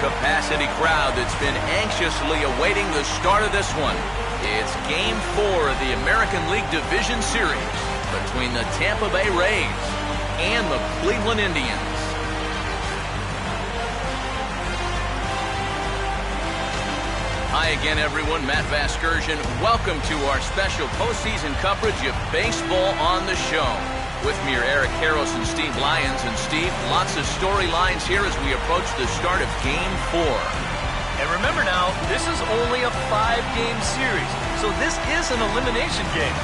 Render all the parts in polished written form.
full-capacity crowd that's been anxiously awaiting the start of this one. It's Game 4 of the American League Division Series between the Tampa Bay Rays and the Cleveland Indians. Hi again, everyone. Matt Vasgersian. Welcome to our special postseason coverage of baseball on the show. With me are Eric Harris and Steve Lyons. And Steve, lots of storylines here as we approach the start of Game 4. And remember now, this is only a 5-game series, so this is an elimination game.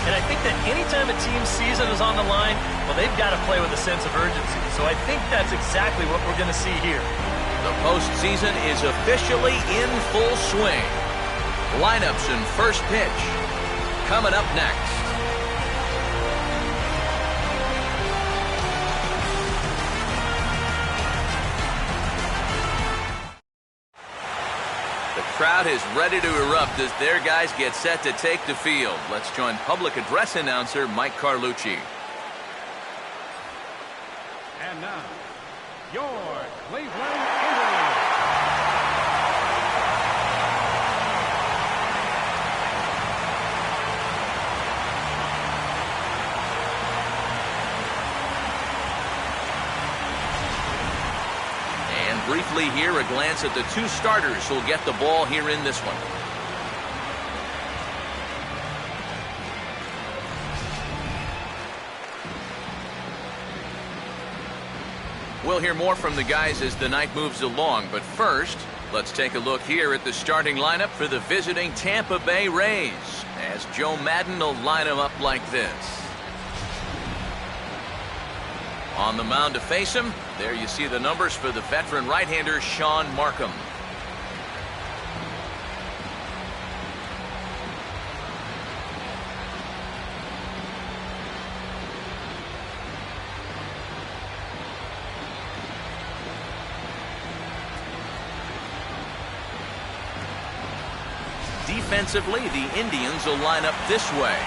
And I think that anytime a team's season is on the line, well, they've got to play with a sense of urgency. So I think that's exactly what we're going to see here. The postseason is officially in full swing. Lineups and first pitch coming up next. The crowd is ready to erupt as their guys get set to take the field. Let's join public address announcer Mike Carlucci. And now, your Cleveland Indians. And briefly here, a glance at the two starters who'll get the ball here in this one. We'll hear more from the guys as the night moves along, but first, let's take a look here at the starting lineup for the visiting Tampa Bay Rays, as Joe Madden will line them up like this. On the mound to face him, there you see the numbers for the veteran right-hander Sean Markham. Defensively, the Indians will line up this way.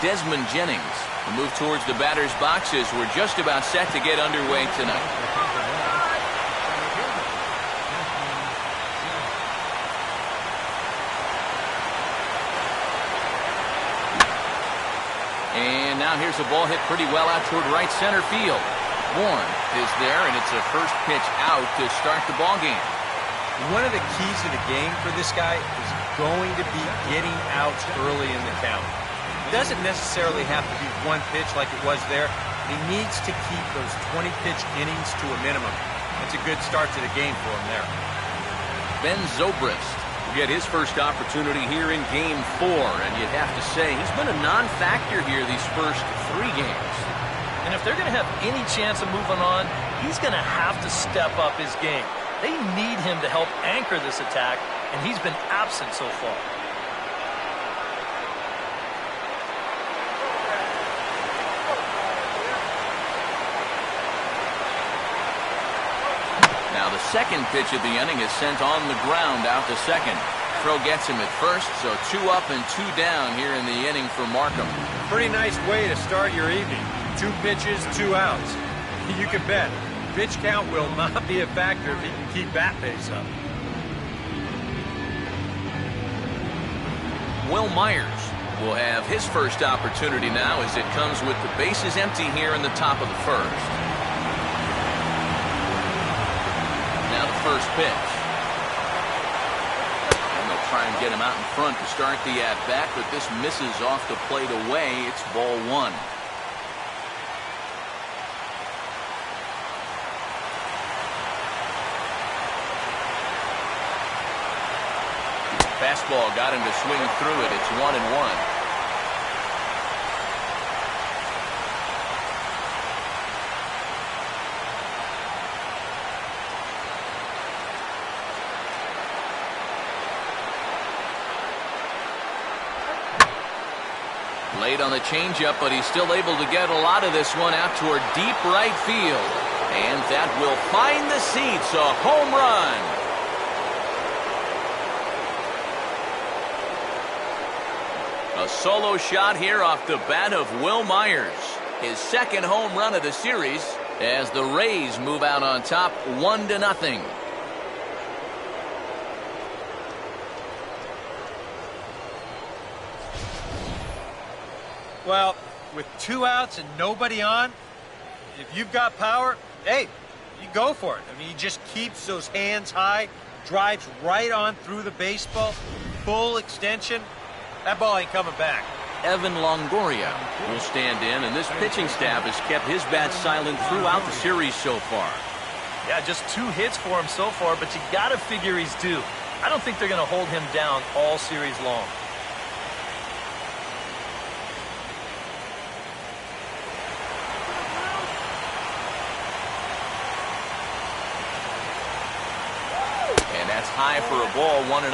Desmond Jennings will move towards the batter's boxes. We're just about set to get underway tonight. And now here's a ball hit pretty well out toward right center field. Warren is there, and it's a first pitch out to start the ball game. One of the keys to the game for this guy is going to be getting outs early in the count. It doesn't necessarily have to be one pitch like it was there. He needs to keep those 20-pitch innings to a minimum. That's a good start to the game for him there. Ben Zobrist will get his first opportunity here in Game 4, and you'd have to say he's been a non-factor here these first 3 games. And if they're going to have any chance of moving on, he's going to have to step up his game. They need him to help anchor this attack, and he's been absent so far. Now the second pitch of the inning is sent on the ground out to second. Throw gets him at first, so 2 up and 2 down here in the inning for Markham. Pretty nice way to start your evening. 2 pitches, 2 outs. You can bet pitch count will not be a factor if he can keep bat pace up. Will Myers will have his first opportunity now as it comes with the bases empty here in the top of the first. Now the first pitch. And they'll try and get him out in front to start the at-bat, but this misses off the plate away. It's ball 1. Fastball got him to swing through it. It's 1-1. Late on the changeup, but he's still able to get a lot of this one out toward deep right field. And that will find the seats, a home run. A solo shot here off the bat of Will Myers. His second home run of the series as the Rays move out on top 1-0. Well, with 2 outs and nobody on, if you've got power, hey, you go for it. I mean, he just keeps those hands high, drives right on through the baseball, full extension. That ball ain't coming back. Evan Longoria will stand in, and this pitching staff has kept his bat silent throughout the series so far. Yeah, just 2 hits for him so far, but you got to figure he's due. I don't think they're going to hold him down all series long. That's high for a ball, 1-0.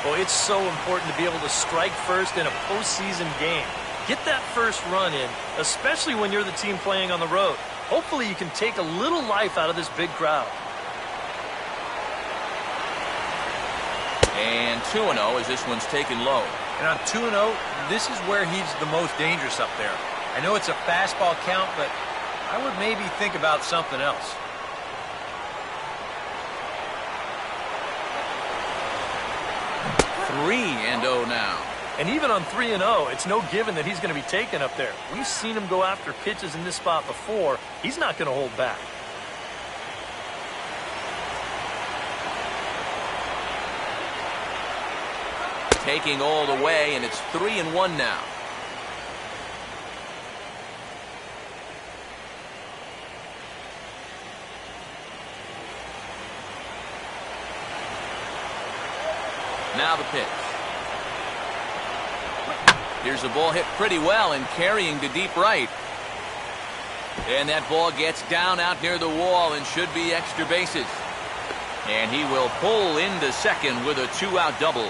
Well, it's so important to be able to strike first in a postseason game. Get that first run in, especially when you're the team playing on the road. Hopefully you can take a little life out of this big crowd. And 2-0 as this one's taken low. And on 2-0, this is where he's the most dangerous up there. I know it's a fastball count, but I would maybe think about something else. 3-0 now. And even on 3-0, it's no given that he's going to be taken up there. We've seen him go after pitches in this spot before. He's not going to hold back. Taking all the way, and it's 3-1 now. Now the pitch. Here's a ball hit pretty well and carrying to deep right. And that ball gets down out near the wall and should be extra bases. And he will pull into second with a 2-out double.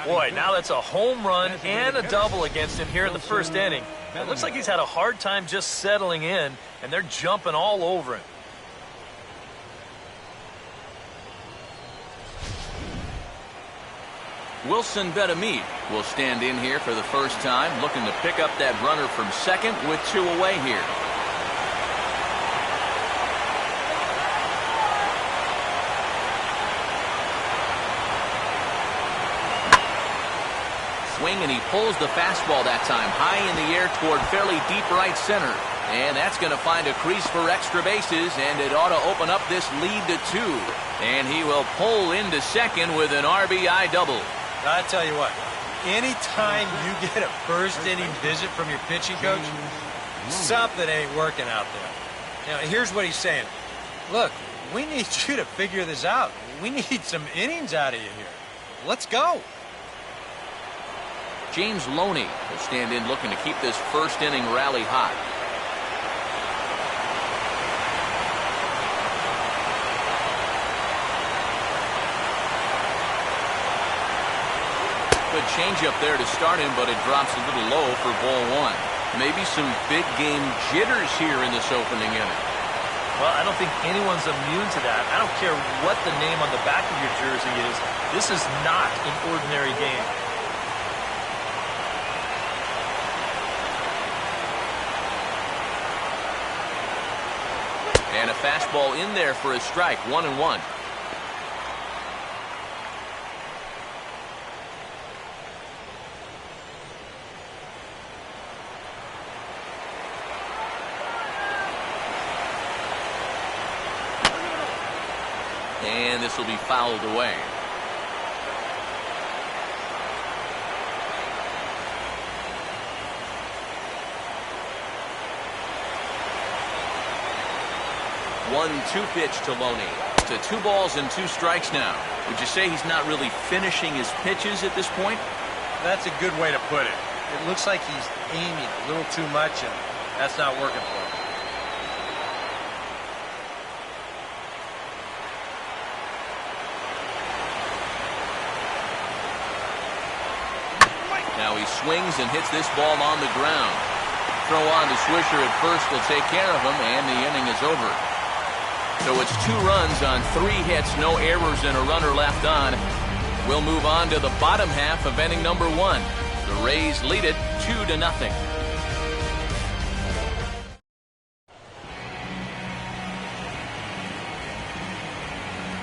Boy, now that's a home run and a double against him here in the first inning. It looks like he's had a hard time just settling in, and they're jumping all over him. Wilson Betamit will stand in here for the first time, looking to pick up that runner from second with 2 away here. Swing, and he pulls the fastball that time high in the air toward fairly deep right center. And that's going to find a crease for extra bases, and it ought to open up this lead to 2. And he will pull into second with an RBI double. I tell you what, anytime you get a first inning visit from your pitching coach, something ain't working out there. Now, here's what he's saying. Look, we need you to figure this out. We need some innings out of you here. Let's go. James Loney will stand in looking to keep this first inning rally hot. Good changeup there to start him, but it drops a little low for ball 1. Maybe some big game jitters here in this opening inning. Well, I don't think anyone's immune to that. I don't care what the name on the back of your jersey is. This is not an ordinary game. And a fastball in there for a strike, 1-1. And this will be fouled away. One-two pitch to Loney. To 2 balls and 2 strikes now. Would you say he's not really finishing his pitches at this point? That's a good way to put it. It looks like he's aiming a little too much, and that's not working for him. Now He swings and hits this ball on the ground. Throw on to Swisher at first will take care of him, and the inning is over. So it's 2 runs on 3 hits, no errors, and a runner left on. We'll move on to the bottom half of inning number 1. The Rays lead it 2-0.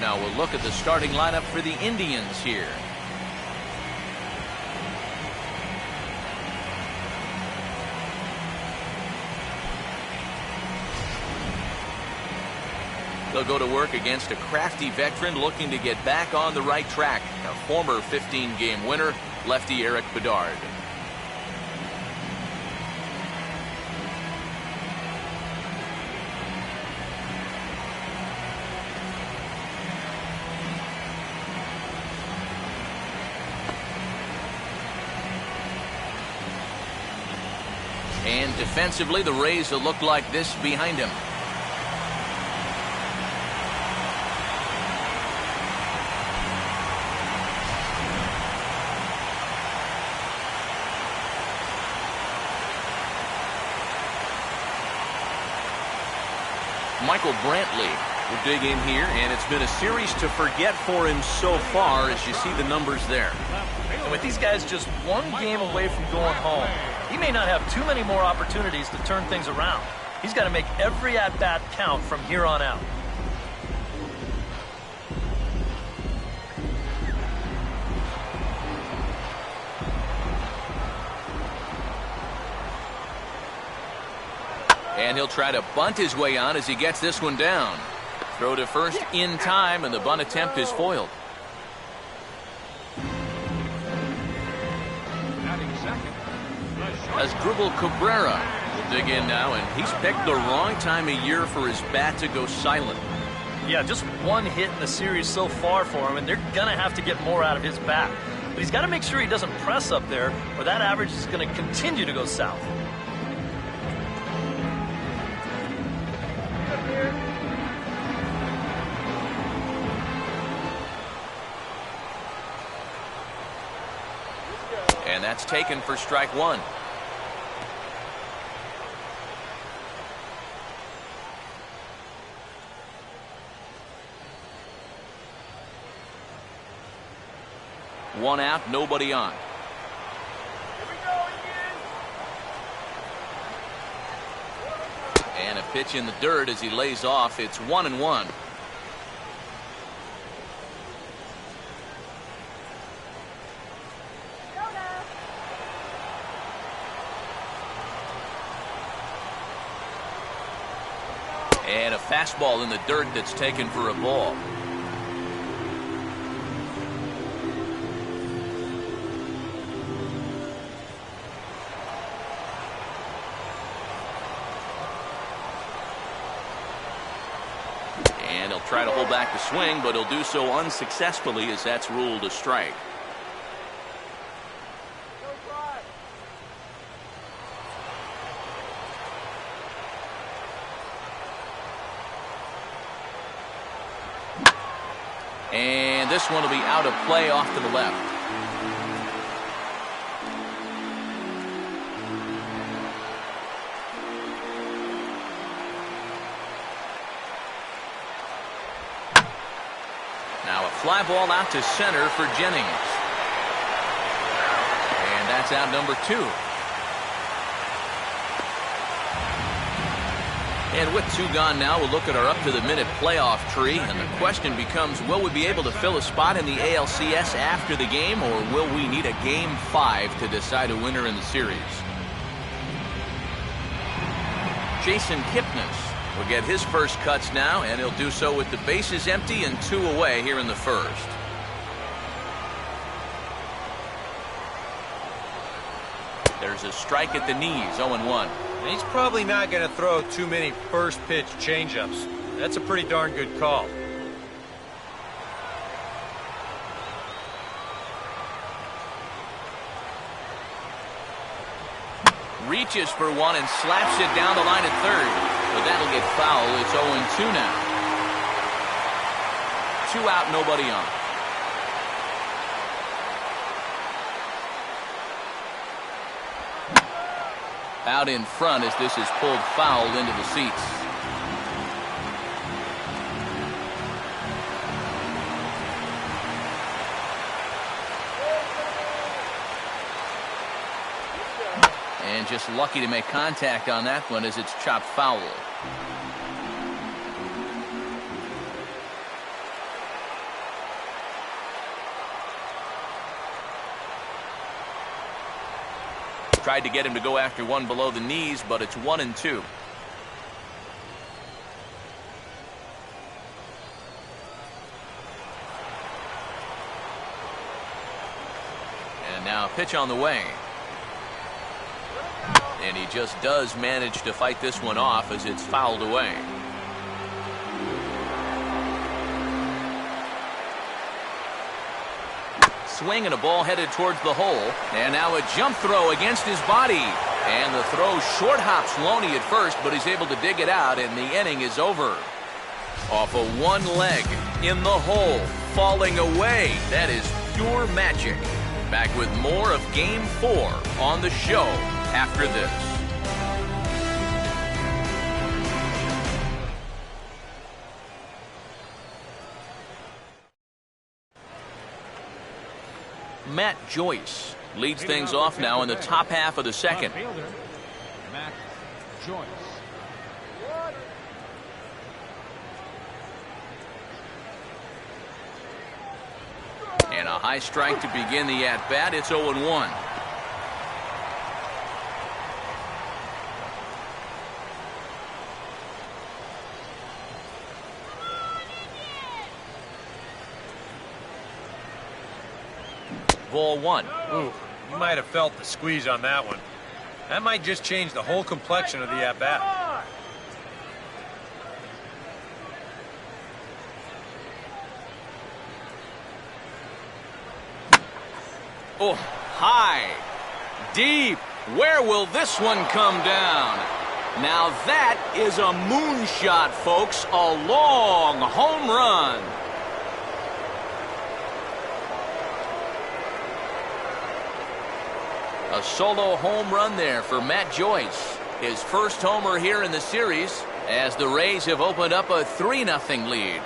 Now we'll look at the starting lineup for the Indians here. They'll go to work against a crafty veteran looking to get back on the right track. A former 15-game winner, lefty Eric Bedard. And defensively, the Rays will look like this behind him. Michael Brantley will dig in here, and it's been a series to forget for him so far as you see the numbers there. And with these guys just 1 game away from going home, he may not have too many more opportunities to turn things around. He's got to make every at-bat count from here on out. And he'll try to bunt his way on as he gets this one down. Throw to first in time, and the bunt attempt is foiled. As Asdrubal Cabrera will dig in now, and he's picked the wrong time of year for his bat to go silent. Yeah, just 1 hit in the series so far for him, and they're going to have to get more out of his bat. But he's got to make sure he doesn't press up there, or that average is going to continue to go south. And that's taken for strike 1. One out, nobody on. And a pitch in the dirt as he lays off. It's 1-1. And a fastball in the dirt that's taken for a ball. And he'll try to hold back the swing, but he'll do so unsuccessfully as that's ruled a strike. And this one will be out of play off to the left. Now a fly ball out to center for Jennings. And that's out number 2. And with 2 gone now, we'll look at our up-to-the-minute playoff tree. And the question becomes, will we be able to fill a spot in the ALCS after the game, or will we need a Game 5 to decide a winner in the series? Jason Kipnis will get his first cuts now, and he'll do so with the bases empty and 2 away here in the first. There's a strike at the knees, 0-1. And he's probably not going to throw too many first pitch changeups. That's a pretty darn good call. Reaches for one and slaps it down the line at third. But that'll get foul. It's 0-2 now. 2 out, nobody on. out in front as this is pulled foul into the seats. And just lucky to make contact on that one as it's chopped foul. Tried to get him to go after one below the knees, but it's 1-2. And now pitch on the way. And he just does manage to fight this one off as it's fouled away. Swing and a ball headed towards the hole. And now a jump throw against his body. And the throw short hops Loney at first, but he's able to dig it out, and the inning is over. Off of one leg, in the hole, falling away. That is pure magic. Back with more of Game 4 on the show after this. Matt Joyce leads things off now in the top half of the second. Matt Joyce. And a high strike to begin the at-bat. It's 0-1. Ball one. Ooh, you might have felt the squeeze on that one. That might just change the whole complexion of the at-bat. Oh, high, deep. Where will this one come down? Now that is a moonshot, folks. A long home run. A solo home run there for Matt Joyce. His first homer here in the series as the Rays have opened up a 3-0 lead.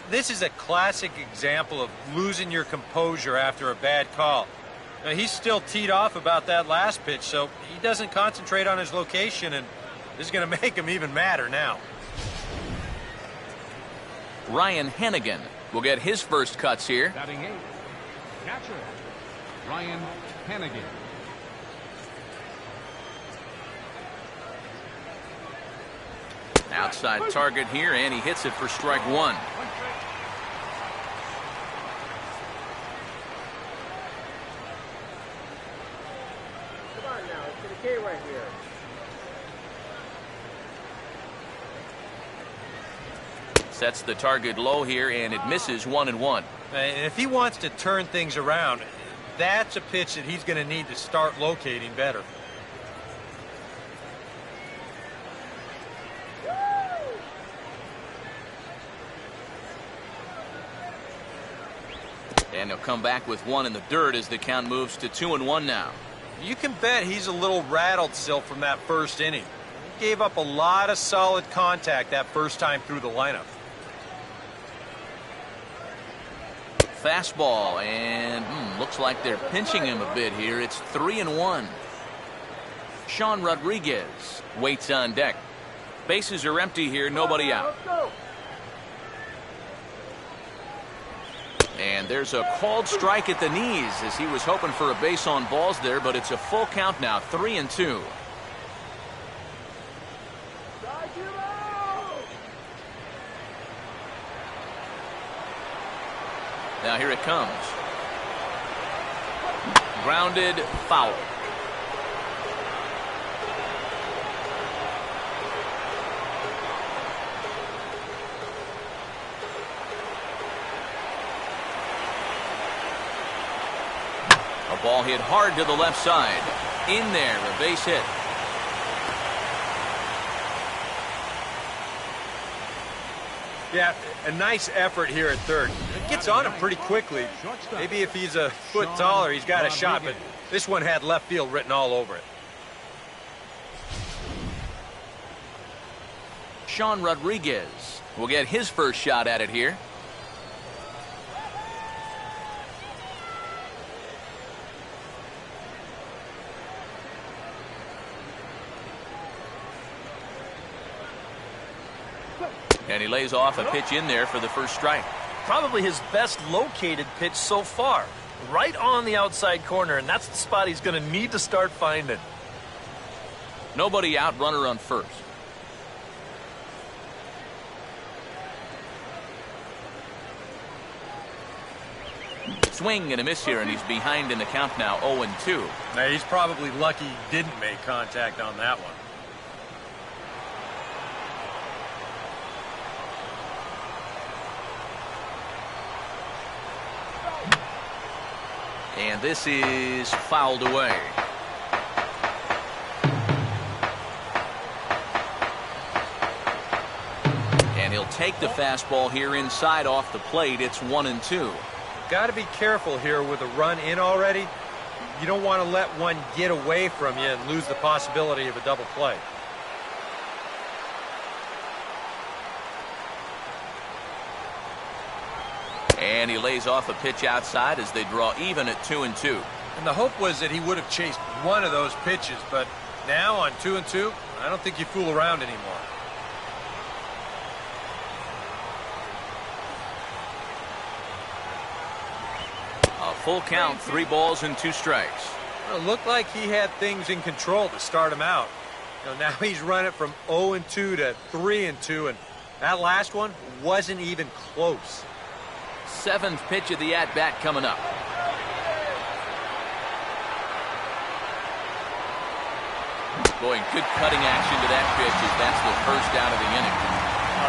This is a classic example of losing your composure after a bad call. Now, he's still teed off about that last pitch, so he doesn't concentrate on his location, and this is going to make him even madder now. Ryan Hennigan will get his first cuts here. Batting 8, catcher Ryan Hennigan. Outside target here, and he hits it for strike one. Come on now, it's the K right here. Sets the target low here, and it misses 1-1. If he wants to turn things around, that's a pitch that he's going to need to start locating better. And he'll come back with one in the dirt as the count moves to 2-1 now. You can bet he's a little rattled still from that first inning. He gave up a lot of solid contact that first time through the lineup. Fastball, and looks like they're pinching him a bit here. It's 3-1. Sean Rodriguez waits on deck. Bases are empty here, nobody out. And there's a called strike at the knees as he was hoping for a base on balls there, but it's a full count now, 3-2. Now here it comes. Grounded, foul. A ball hit hard to the left side. In there, a base hit. Yeah, a nice effort here at third. It gets on him pretty quickly. Maybe if he's a foot taller, he's got a shot, but this one had left field written all over it. Sean Rodriguez will get his first shot at it here. And he lays off a pitch in there for the first strike. Probably his best located pitch so far. Right on the outside corner, and that's the spot he's going to need to start finding. Nobody out, runner on first. Swing and a miss here, and he's behind in the count now, 0-2. Now, he's probably lucky he didn't make contact on that one. And this is fouled away. And he'll take the fastball here inside off the plate. It's 1-2. Got to be careful here with a run in already. You don't want to let one get away from you and lose the possibility of a double play. And he lays off a pitch outside as they draw even at 2-2. And the hope was that he would have chased one of those pitches, but now on 2-2, I don't think you fool around anymore. A full count, 3 balls and 2 strikes. Well, it looked like he had things in control to start him out. Now he's running from 0-2 to 3-2, and that last one wasn't even close. 7th pitch of the at-bat coming up. Boy, good cutting action to that pitch as that's the first out of the inning.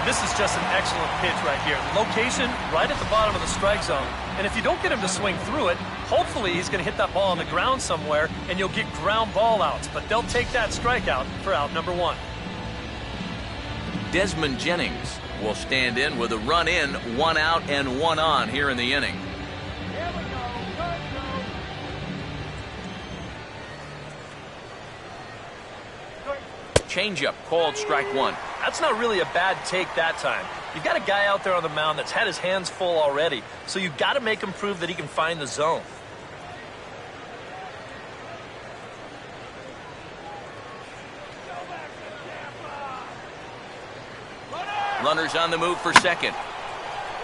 This is just an excellent pitch right here. Location right at the bottom of the strike zone. And if you don't get him to swing through it, hopefully he's going to hit that ball on the ground somewhere and you'll get ground ball outs. But they'll take that strikeout for out number 1. Desmond Jennings will stand in with a run in, 1 out and 1 on here in the inning. Changeup called strike 1. That's not really a bad take that time. You've got a guy out there on the mound that's had his hands full already, so you've got to make him prove that he can find the zone. Runners on the move for second.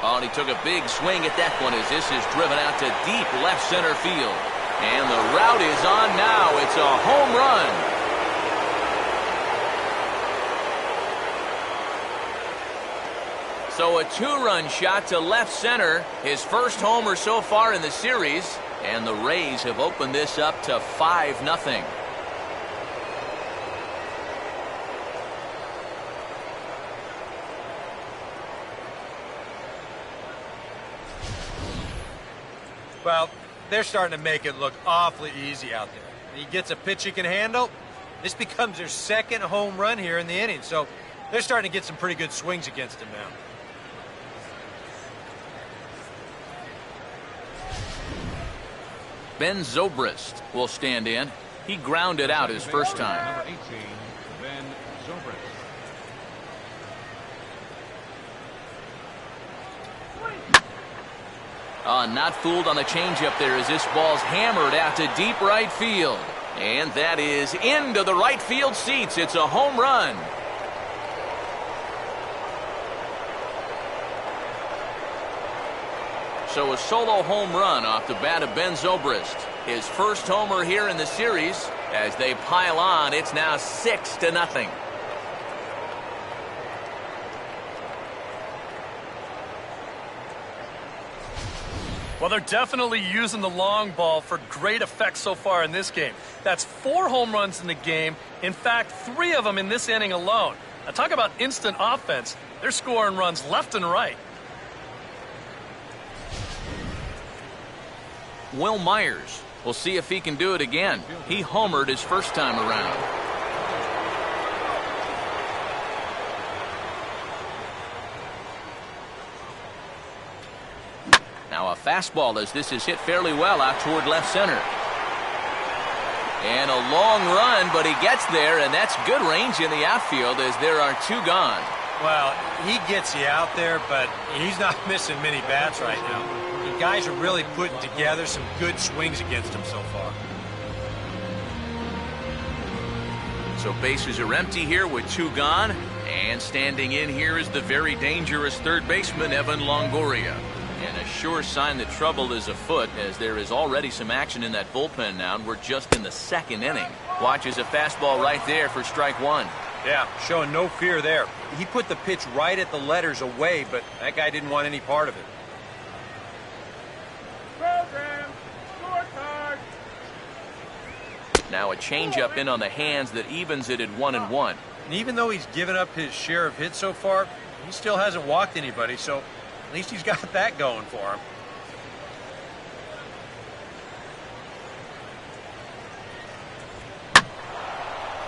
Oh, and he took a big swing at that one as this is driven out to deep left center field. And the route is on now. It's a home run. So a 2-run shot to left center, his first homer so far in the series, and the Rays have opened this up to 5-0. Well, they're starting to make it look awfully easy out there. He gets a pitch he can handle. This becomes their second home run here in the inning, so they're starting to get some pretty good swings against him now. Ben Zobrist will stand in. He grounded out his first time. Number 18, Ben Zobrist. Not fooled on the changeup there as this ball's hammered out to deep right field. And that is into the right field seats. It's a home run. So a solo home run off the bat of Ben Zobrist. His first homer here in the series. As they pile on, it's now 6-0. Well, they're definitely using the long ball for great effect so far in this game. That's 4 home runs in the game. In fact, 3 of them in this inning alone. Now, talk about instant offense. They're scoring runs left and right. Will Myers. We'll see if he can do it again. He homered his first time around. fastball as this is hit fairly well out toward left center. And a long run, but he gets there, and that's good range in the outfield as there are two gone. Well, he gets you out there, but he's not missing many bats right now. The guys are really putting together some good swings against him so far. So bases are empty here with two gone. And standing in here is the very dangerous third baseman, Evan Longoria. And a sure sign that trouble is afoot, as there is already some action in that bullpen now, and we're just in the second inning. Watches a fastball right there for strike one. Yeah, showing no fear there. He put the pitch right at the letters away, but that guy didn't want any part of it. Program, scorecard. Now a changeup in on the hands that evens it at 1-1. And even though he's given up his share of hits so far, he still hasn't walked anybody, so at least he's got that going for him.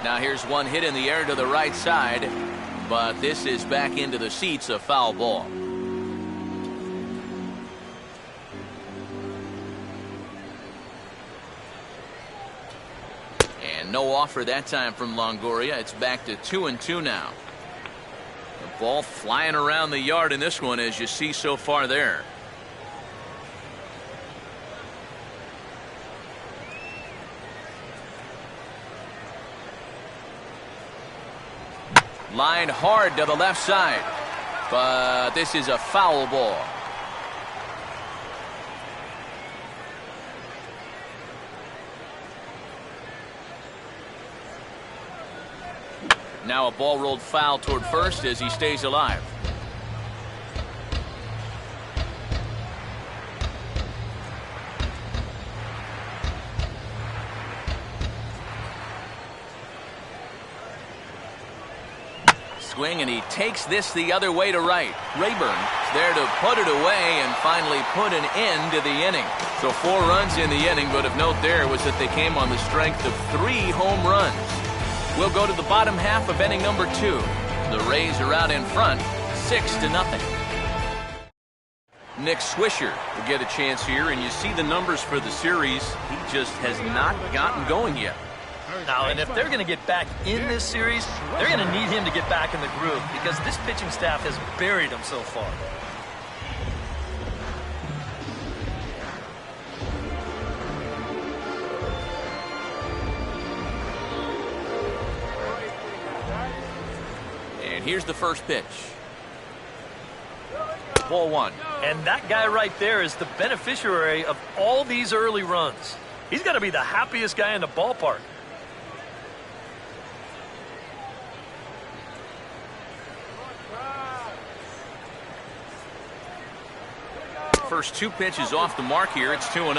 Now here's one hit in the air to the right side, but this is back into the seats, a foul ball. And no offer that time from Longoria. It's back to 2-2 now. The ball flying around the yard in this one, as you see so far there. Lined hard to the left side, but this is a foul ball. Now a ball rolled foul toward first as he stays alive. Swing, and he takes this the other way to right. Rayburn's there to put it away and finally put an end to the inning. So 4 runs in the inning, but of note there was that they came on the strength of 3 home runs. We'll go to the bottom half of inning number 2. The Rays are out in front, 6-0. Nick Swisher will get a chance here, and you see the numbers for the series. He just has not gotten going yet. Now, and if they're going to get back in this series, they're going to need him to get back in the groove, because this pitching staff has buried him so far. And here's the first pitch. Ball 1. And that guy right there is the beneficiary of all these early runs. He's got to be the happiest guy in the ballpark. First 2 pitches off the mark here. It's 2-0.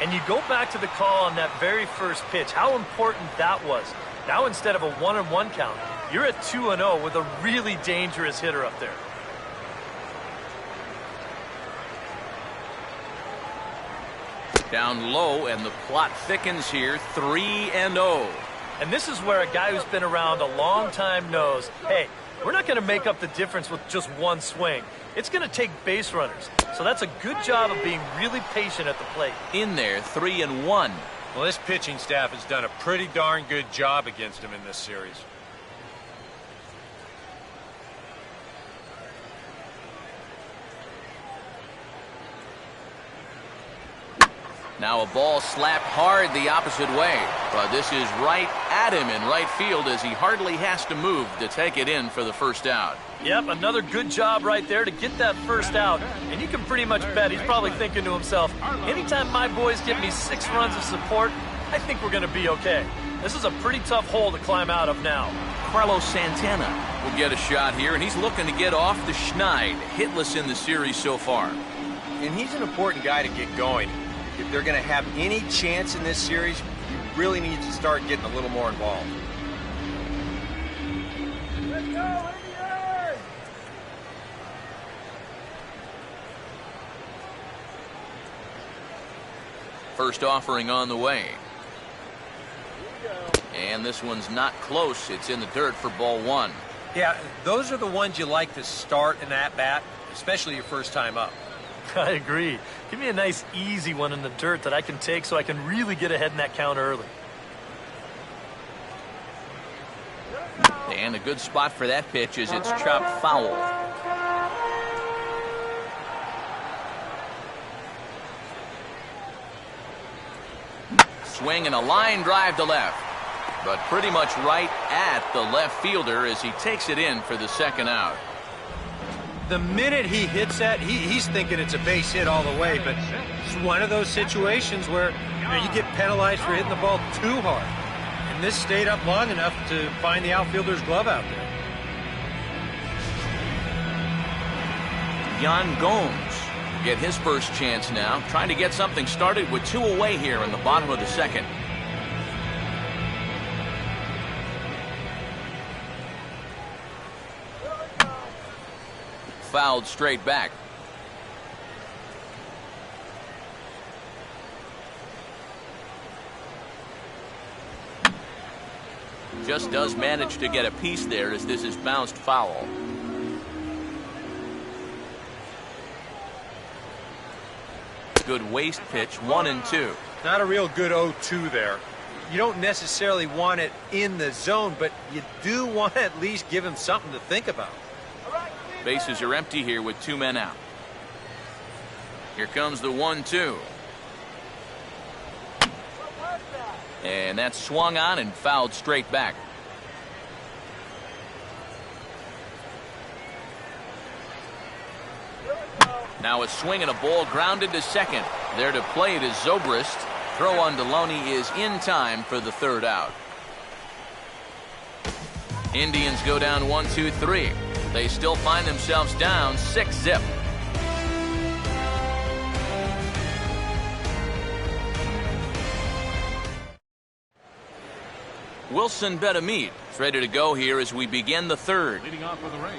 And you go back to the call on that very first pitch, how important that was. Now instead of a 1-1 count, you're at 2-0 with a really dangerous hitter up there. Down low, and the plot thickens here. 3-0. And this is where a guy who's been around a long time knows, hey, we're not going to make up the difference with just one swing. It's going to take base runners. So that's a good job of being really patient at the plate. In there, 3-1. Well, this pitching staff has done a pretty darn good job against him in this series. Now a ball slapped hard the opposite way, but this is right at him in right field as he hardly has to move to take it in for the first out. Yep, another good job right there to get that first out. And you can pretty much bet he's probably thinking to himself, anytime my boys get me 6 runs of support, I think we're going to be okay. This is a pretty tough hole to climb out of now. Carlos Santana will get a shot here, and he's looking to get off the schneid. Hitless in the series so far. And he's an important guy to get going. If they're going to have any chance in this series, you really need to start getting a little more involved. Let's go, Indians! First offering on the way. And this one's not close. It's in the dirt for ball 1. Yeah, those are the ones you like to start an at-bat, especially your first time up. I agree. Give me a nice, easy one in the dirt that I can take so I can really get ahead in that count early. And a good spot for that pitch is it's chopped foul. Swing and a line drive to left, but pretty much right at the left fielder as he takes it in for the second out. The minute he hits that, he's thinking it's a base hit all the way, but it's one of those situations where you get penalized for hitting the ball too hard. And this stayed up long enough to find the outfielder's glove out there. Yan Gomes will get his first chance now, trying to get something started with 2 away here in the bottom of the second. Fouled straight back. Just does manage to get a piece there as this is bounced foul. Good waist pitch, 1-2. Not a real good 0-2 there. You don't necessarily want it in the zone, but you do want to at least give him something to think about. Bases are empty here with 2 men out. Here comes the 1-2. And that's swung on and fouled straight back. Now a swing and a ball grounded to second. There to play it is Zobrist. Throw on Deloney is in time for the third out. Indians go down 1-2-3. They still find themselves down 6-0. Wilson Betamit is ready to go here as we begin the third. Leading off for the Rays,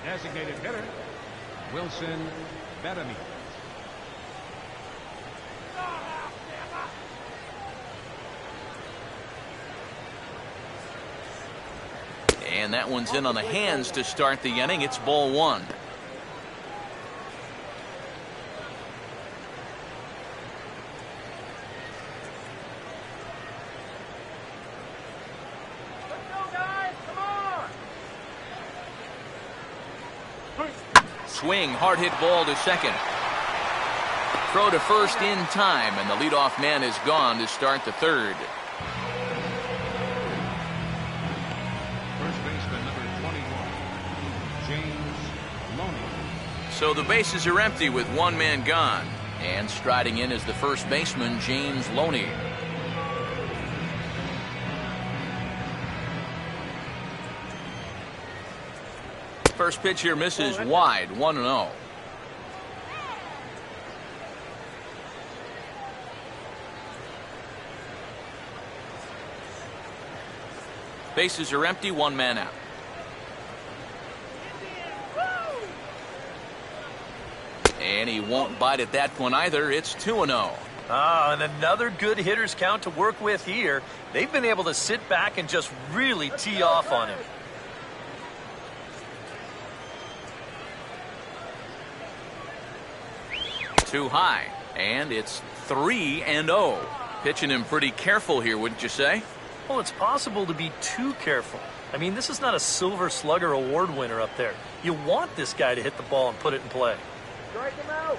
designated hitter, Wilson Betamit. And that one's in on the hands to start the inning. It's ball 1. Swing, hard hit ball to second. Throw to first in time, and the leadoff man is gone to start the third. First baseman number 21, James Loney. So the bases are empty with 1 man gone. And striding in is the first baseman, James Loney. First pitch here misses wide, 1-0. Bases are empty, 1 man out. And he won't bite at that one either. It's 2-0. And another good hitter's count to work with here. They've been able to sit back and just really tee off on him. Too high, and it's 3-0. Pitching him pretty careful here, wouldn't you say? Well, it's possible to be too careful. I mean, this is not a Silver Slugger award winner up there. You want this guy to hit the ball and put it in play. Strike him out.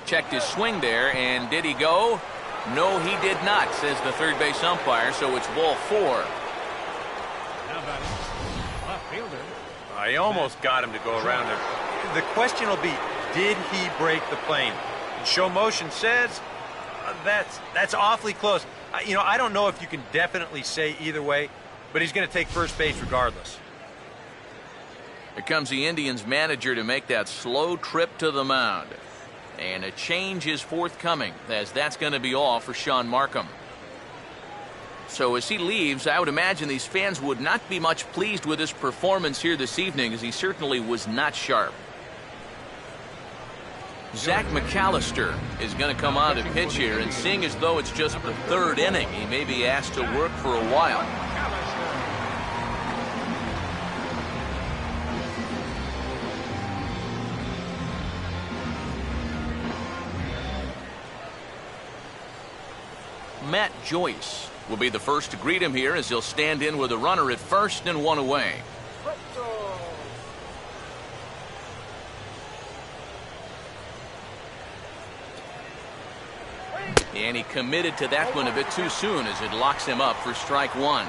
Checked his swing there, and did he go? No, he did not, says the third base umpire, so it's ball 4. Now batting, left fielder. I almost got him to go around there. The question will be, did he break the plane? And show motion says that's awfully close. I don't know if you can definitely say either way, but he's going to take first base regardless. Here comes the Indians manager to make that slow trip to the mound. And a change is forthcoming, as that's going to be all for Sean Markham. So as he leaves, I would imagine these fans would not be much pleased with his performance here this evening, as he certainly was not sharp. Zach McAllister is going to come on to pitch here, and seeing as though it's just the third inning, he may be asked to work for a while. Matt Joyce will be the first to greet him here as he'll stand in with a runner at first and one away. And he committed to that one a bit too soon as it locks him up for strike one.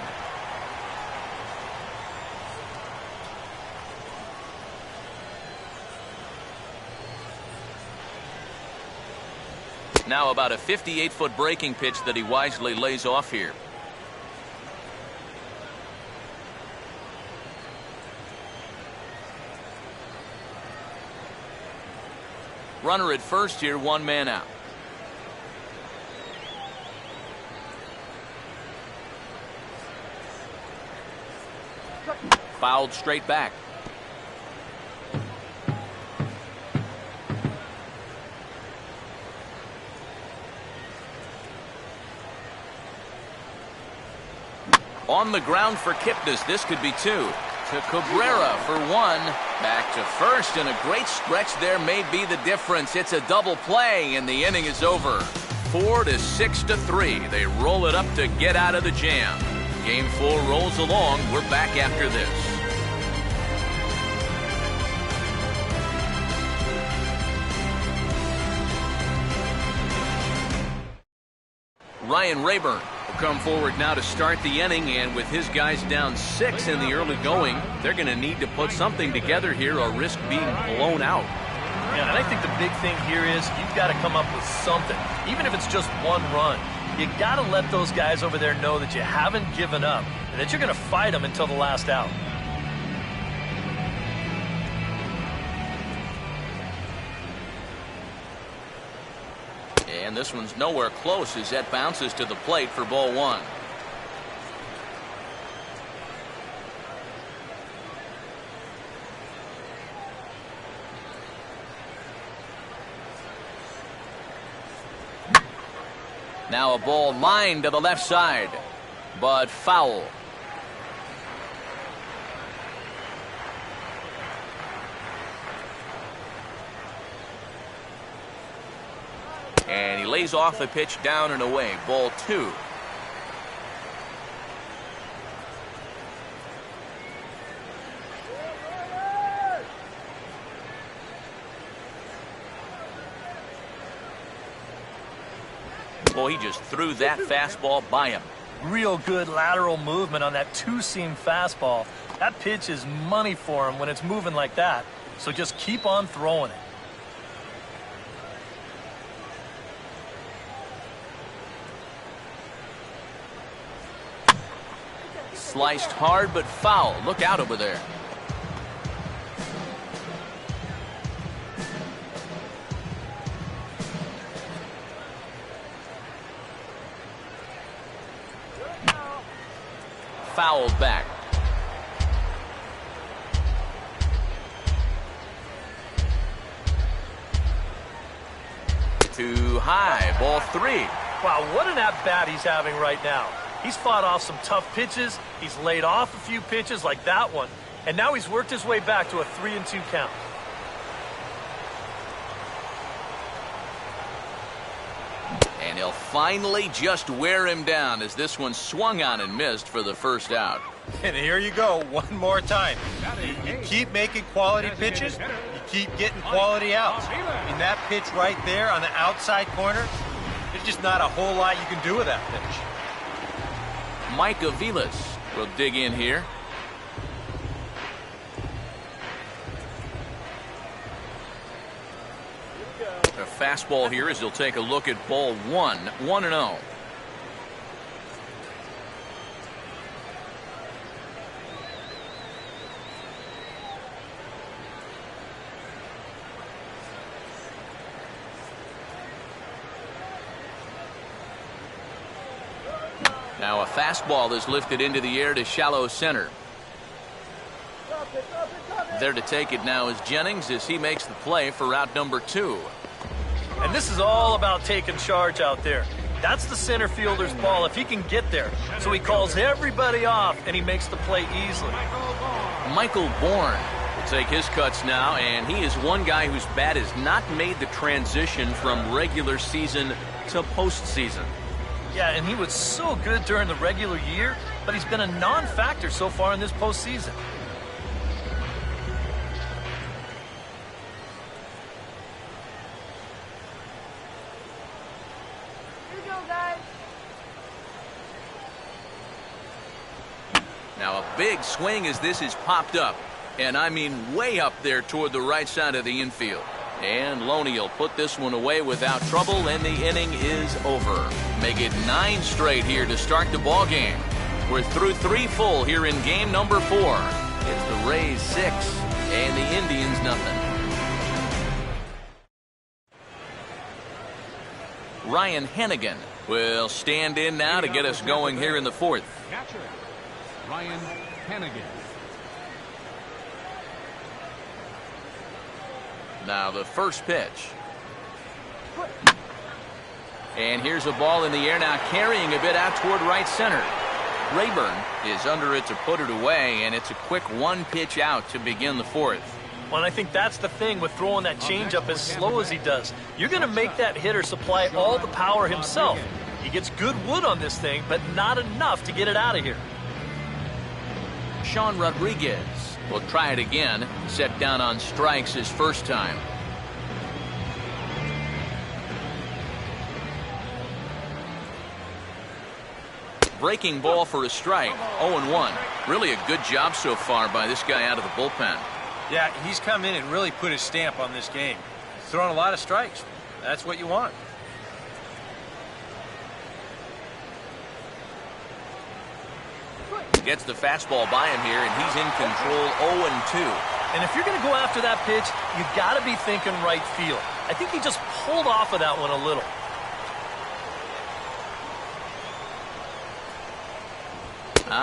Now about a 58-foot breaking pitch that he wisely lays off here. Runner at first here, one man out. Fouled straight back. On the ground for Kipnis. This could be two. To Cabrera for one. Back to first, and a great stretch there may be the difference. It's a double play, and the inning is over. 4 to 6 to 3. They roll it up to get out of the jam. Game 4 rolls along. We're back after this. Ryan Rayburn will come forward now to start the inning, and with his guys down 6 in the early going, they're going to need to put something together here or risk being blown out. Yeah, and I think the big thing here is you've got to come up with something, even if it's just one run. You got to let those guys over there know that you haven't given up and that you're going to fight them until the last out. And this one's nowhere close as that bounces to the plate for ball one. Now a ball lined to the left side, but foul. And he lays off the pitch down and away. Ball two. Boy, he just threw that fastball by him. Real good lateral movement on that two-seam fastball. That pitch is money for him when it's moving like that. So just keep on throwing it. Sliced hard but foul. Look out over there. Fouled back. Too high. Ball three. Wow, what an at-bat he's having right now. He's fought off some tough pitches. He's laid off a few pitches like that one. And now he's worked his way back to a 3-2 count. And he'll finally just wear him down as this one swung on and missed for the first out. And here you go, one more time. You keep making quality pitches, you keep getting quality outs. And that pitch right there on the outside corner, there's just not a whole lot you can do with that pitch. Mike Aviles will dig in here. A fastball here as he'll take a look at ball one. 1-0. Now a fastball is lifted into the air to shallow center. There to take it now is Jennings as he makes the play for out number 2. And this is all about taking charge out there. That's the center fielder's ball if he can get there. So he calls everybody off and he makes the play easily. Michael Bourne will take his cuts now, and he is one guy whose bat has not made the transition from regular season to postseason. Yeah, and he was so good during the regular year, but he's been a non-factor so far in this postseason. Here we go, guys. Now a big swing as this is popped up. And I mean way up there toward the right side of the infield. And Loney will put this one away without trouble, and the inning is over. Make it 9 straight here to start the ball game. We're through 3 full here in game number 4. It's the Rays 6 and the Indians nothing. Ryan Hennigan will stand in now to get us going here in the 4th. Catcher, Ryan Hennigan. Now the first pitch. And here's a ball in the air now, carrying a bit out toward right center. Rayburn is under it to put it away, and it's a quick 1 pitch out to begin the 4th. Well, and I think that's the thing with throwing that changeup as slow as he does. You're going to make that hitter supply all the power himself. He gets good wood on this thing, but not enough to get it out of here. Sean Rodriguez will try it again, set down on strikes his first time. Breaking ball for a strike, 0-1. Really a good job so far by this guy out of the bullpen. Yeah, he's come in and really put his stamp on this game. He's thrown a lot of strikes. That's what you want. Gets the fastball by him here, and he's in control, 0-2. And if you're going to go after that pitch, you got to be thinking right field. I think he just pulled off of that one a little.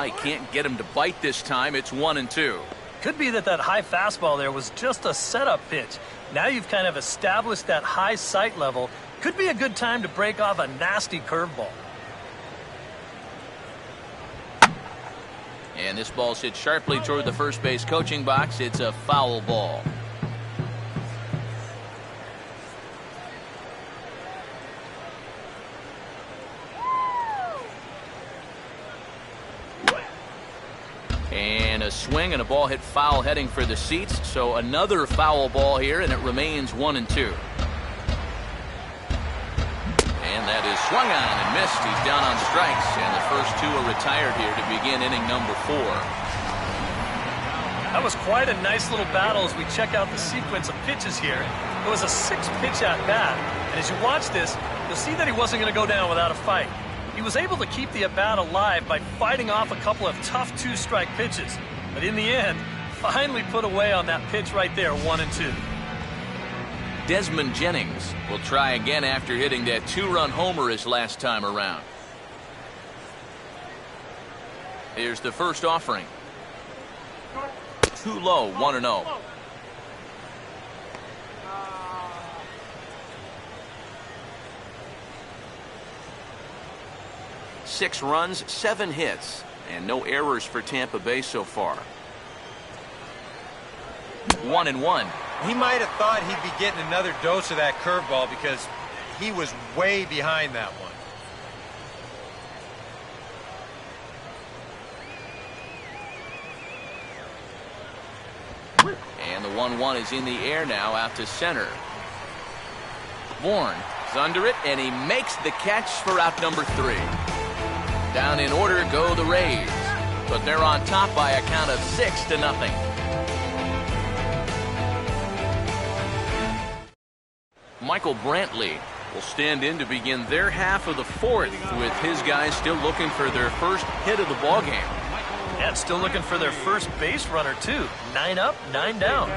He can't get him to bite this time. It's 1-2. Could be that high fastball there was just a setup pitch. Now you've kind of established that high sight level. Could be a good time to break off a nasty curveball. And this ball's hit sharply toward the first base coaching box. It's a foul ball. And a swing and a ball hit foul heading for the seats. So another foul ball here, and it remains 1-2. And that is swung on and missed. He's down on strikes, and the first 2 are retired here to begin inning number 4. That was quite a nice little battle as we check out the sequence of pitches here. It was a 6-pitch at bat, and as you watch this, you'll see that he wasn't going to go down without a fight. He was able to keep the at-bat alive by fighting off a couple of tough 2-strike pitches, but in the end, finally put away on that pitch right there, 1-2. Desmond Jennings will try again after hitting that 2-run homer his last time around. Here's the first offering. Too low, 1-0. Six runs, 7 hits, and no errors for Tampa Bay so far. 1-1. He might have thought he'd be getting another dose of that curveball because he was way behind that one. And the 1-1 is in the air now out to center. Bourne is under it, and he makes the catch for out number 3. Down in order go the Rays, but they're on top by a count of 6-0. Michael Brantley will stand in to begin their half of the 4th, with his guys still looking for their first hit of the ballgame. And still looking for their first base runner, too. 9 up, 9 down.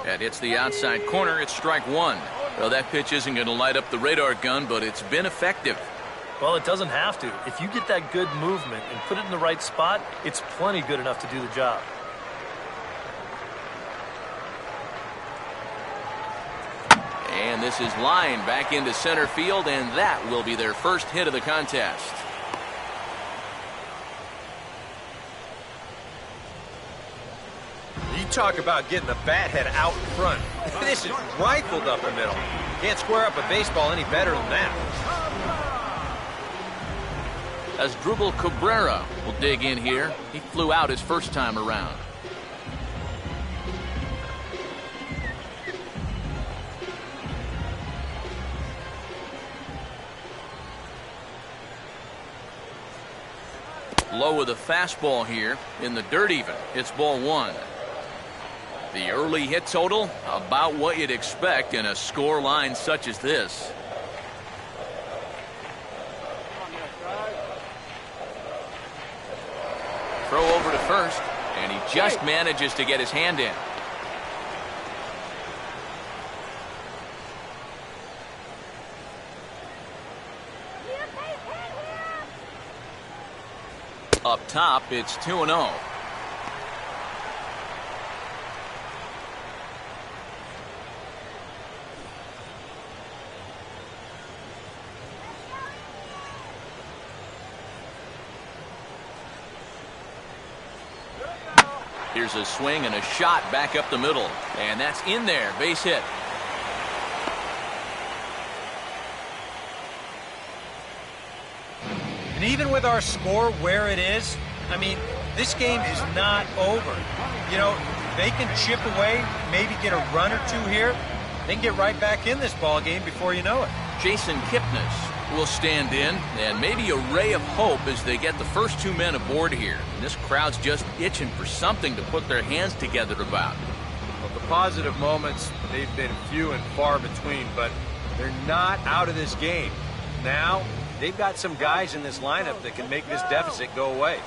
That hits the outside corner. It's strike 1. Well, that pitch isn't going to light up the radar gun, but it's been effective. Well, it doesn't have to. If you get that good movement and put it in the right spot, it's plenty good enough to do the job. And And this is lined back into center field, and that will be their first hit of the contest. You talk about getting the bat head out in front. This is rifled up the middle. Can't square up a baseball any better than that. As Drupal Cabrera will dig in here. He flew out his first time around. Low with a fastball here in the dirt even. It's ball one. The early hit total, about what you'd expect in a score line such as this. Throw over to first, and he just manages to get his hand in. Up top, it's 2-0. Here's a swing and a shot back up the middle. And that's in there. Base hit. And even with our score where it is, I mean, this game is not over. You know, they can chip away, maybe get a run or two here, then get right back in this ball game before you know it. Jason Kipnis will stand in, and maybe a ray of hope as they get the first two men aboard here. And this crowd's just itching for something to put their hands together about. Well, the positive moments, they've been few and far between, but they're not out of this game. Now, they've got some guys in this lineup that can make this deficit go away.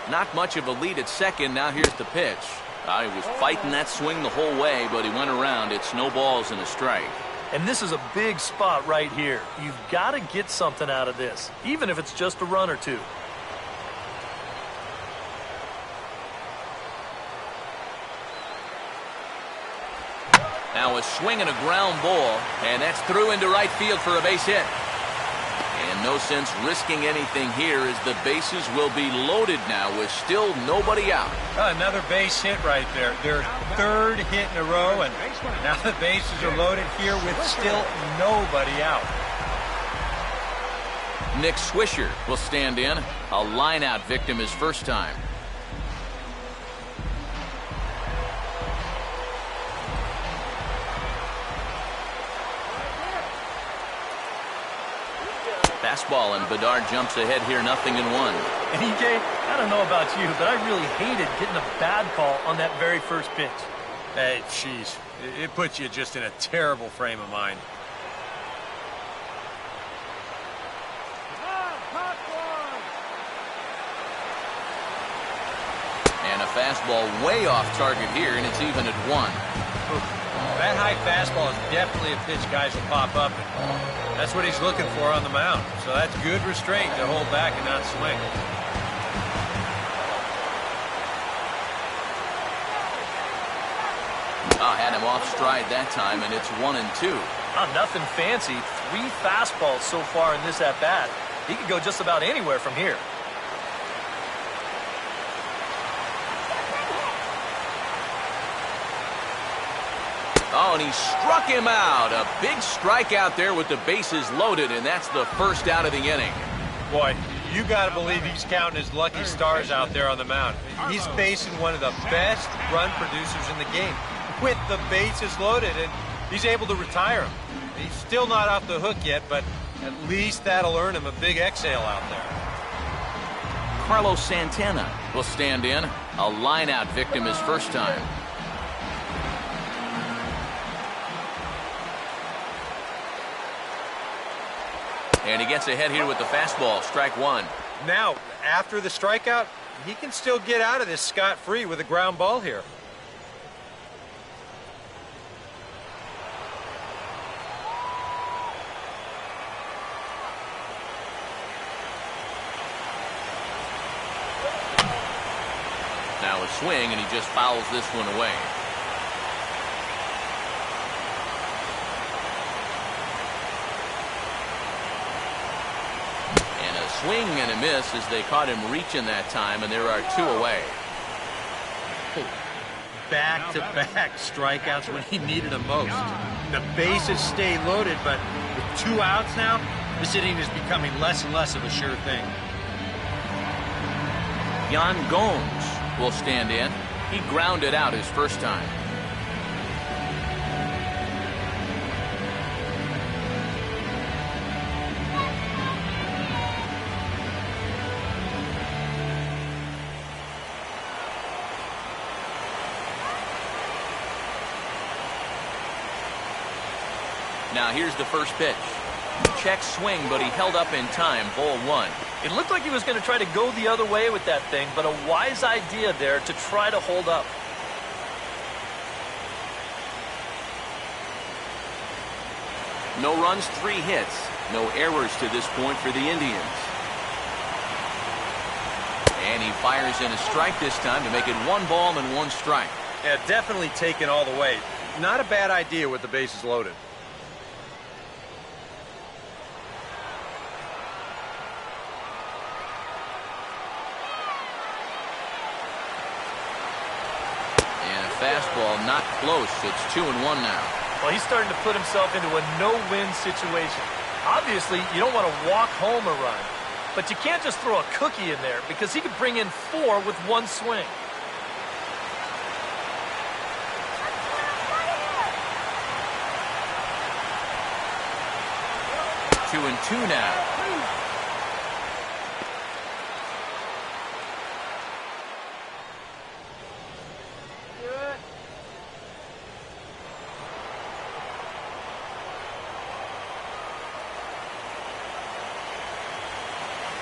Not much of a lead at second. Now here's the pitch. He was fighting that swing the whole way, but he went around. It's no balls and a strike. And this is a big spot right here. You've got to get something out of this, even if it's just a run or two. Now a swing and a ground ball, and that's through into right field for a base hit. And no sense risking anything here as the bases will be loaded now with still nobody out. Another base hit right there. Their third hit in a row, and now the bases are loaded here with still nobody out. Nick Swisher will stand in. A line-out victim his first time. Fastball, and Bedard jumps ahead here, 0-1. And EJ, I don't know about you, but I really hated getting a bad call on that very first pitch. Hey, jeez. It puts you just in a terrible frame of mind. And a fastball way off target here, and it's even at 1. That high fastball is definitely a pitch guys will pop up. That's what he's looking for on the mound. So that's good restraint to hold back and not swing. Had him off stride that time, and it's 1-2. Nothing fancy. 3 fastballs so far in this at-bat. He could go just about anywhere from here. Oh, and he struck him out. A big strikeout there with the bases loaded, and that's the first out of the inning. Boy, you got to believe he's counting his lucky stars out there on the mound. He's facing one of the best run producers in the game with the bases loaded, and he's able to retire him. He's still not off the hook yet, but at least that'll earn him a big exhale out there. Carlos Santana will stand in. A line-out victim his first time. And he gets ahead here with the fastball, strike 1. Now, after the strikeout, he can still get out of this scot-free with a ground ball here. Now a swing, and he just fouls this one away. And a swing and a miss as they caught him reaching that time, and there are 2 away. Back-to-back strikeouts when he needed them most. The bases stay loaded, but with 2 outs now, this inning is becoming less and less of a sure thing. Yan Gomes will stand in. He grounded out his first time. Now here's the first pitch. Check swing, but he held up in time. Ball 1. It looked like he was going to try to go the other way with that thing, but a wise idea there to try to hold up. No runs, 3 hits. No errors to this point for the Indians. And he fires in a strike this time to make it 1 ball and 1 strike. Yeah, definitely taken all the way. Not a bad idea with the bases loaded. Fastball not close. It's 2-1 now. Well, he's starting to put himself into a no-win situation. Obviously, you don't want to walk home a run, but you can't just throw a cookie in there because he could bring in 4 with 1 swing. Two and two now.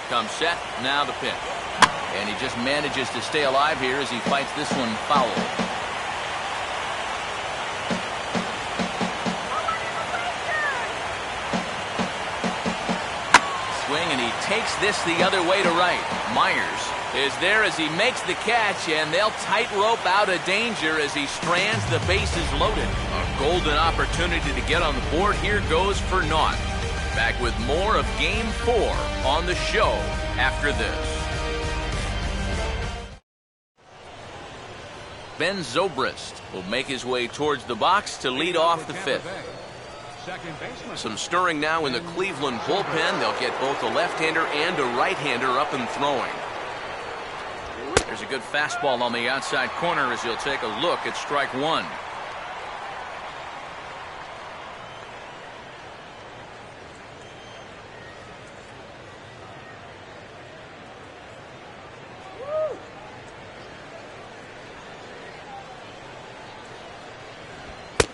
Comes set, now the pitch. And he just manages to stay alive here as he fights this one foul. Swing, and he takes this the other way to right. Myers is there as he makes the catch, and they'll tightrope out of danger as he strands the bases loaded. A golden opportunity to get on the board here goes for naught. Back with more of Game 4 on the show after this. Ben Zobrist will make his way towards the box to lead off the fifth. Some stirring now in the Cleveland bullpen. They'll get both a left-hander and a right-hander up and throwing. There's a good fastball on the outside corner as he'll take a look at strike one.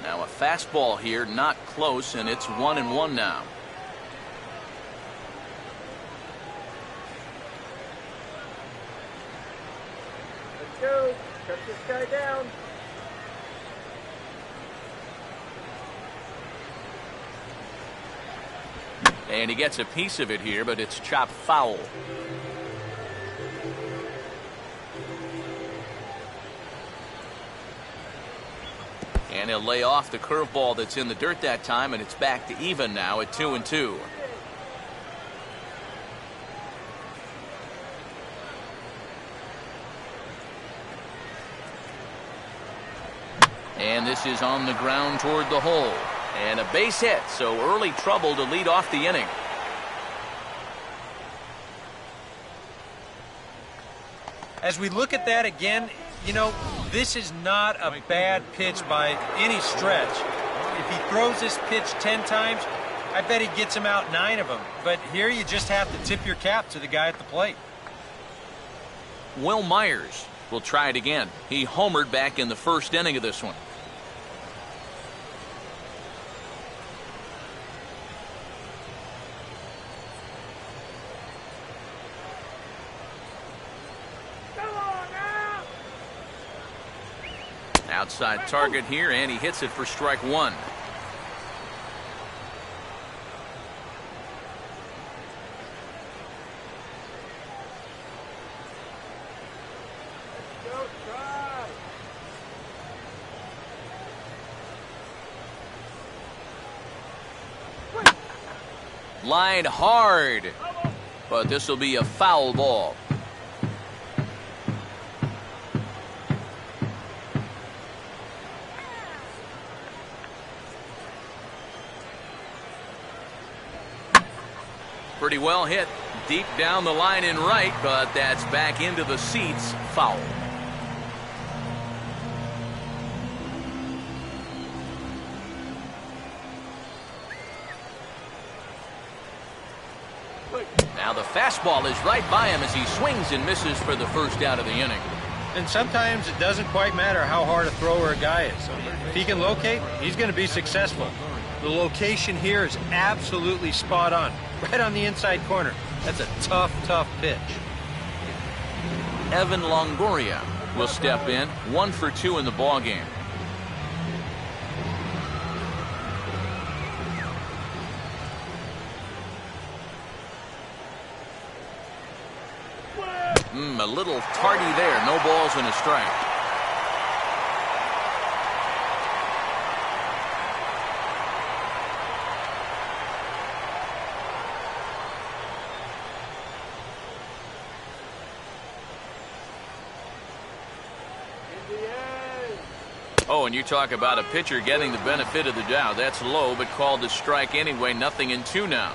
Now a fastball here, not close, and it's 1-1 now. Let's go. Cut this guy down. And he gets a piece of it here, but it's chopped foul. And he'll lay off the curveball that's in the dirt that time, and it's back to even now at 2-2. And this is on the ground toward the hole. And a base hit, so early trouble to lead off the inning. As we look at that again, you know, this is not a bad pitch by any stretch. If he throws this pitch 10 times, I bet he gets him out 9 of them. But here you just have to tip your cap to the guy at the plate. Will Myers will try it again. He homered back in the first inning of this one. Outside target here, and he hits it for strike one. Line hard. But this will be a foul ball. Pretty well hit. Deep down the line in right, but that's back into the seats. Foul. Now the fastball is right by him as he swings and misses for the first out of the inning. And sometimes it doesn't quite matter how hard a thrower a guy is. If he can locate, he's going to be successful. The location here is absolutely spot on. Right on the inside corner. That's a tough, tough pitch. Evan Longoria will step in. 1 for 2 in the ball game. A little tardy there. No balls and a strike. Oh, and you talk about a pitcher getting the benefit of the doubt. That's low, but called a strike anyway. 0-2 now.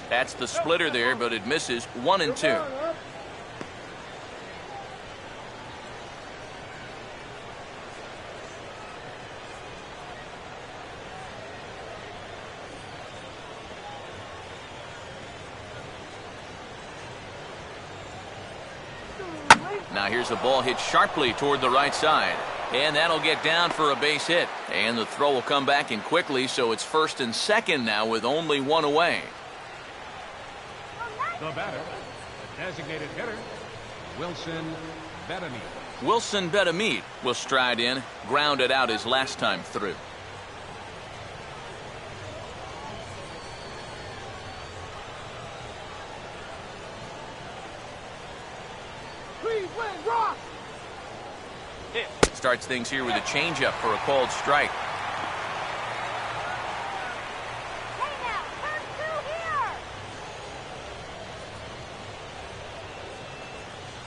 That's the splitter there, but it misses. 1-2. Now here's a ball hit sharply toward the right side. And that'll get down for a base hit. And the throw will come back in quickly, so it's 1st and 2nd now with only 1 away. The batter, the designated hitter, Wilson Betamit. Wilson Betamit will stride in, grounded out his last time through. Cleveland Rock! Starts things here with a changeup for a called strike.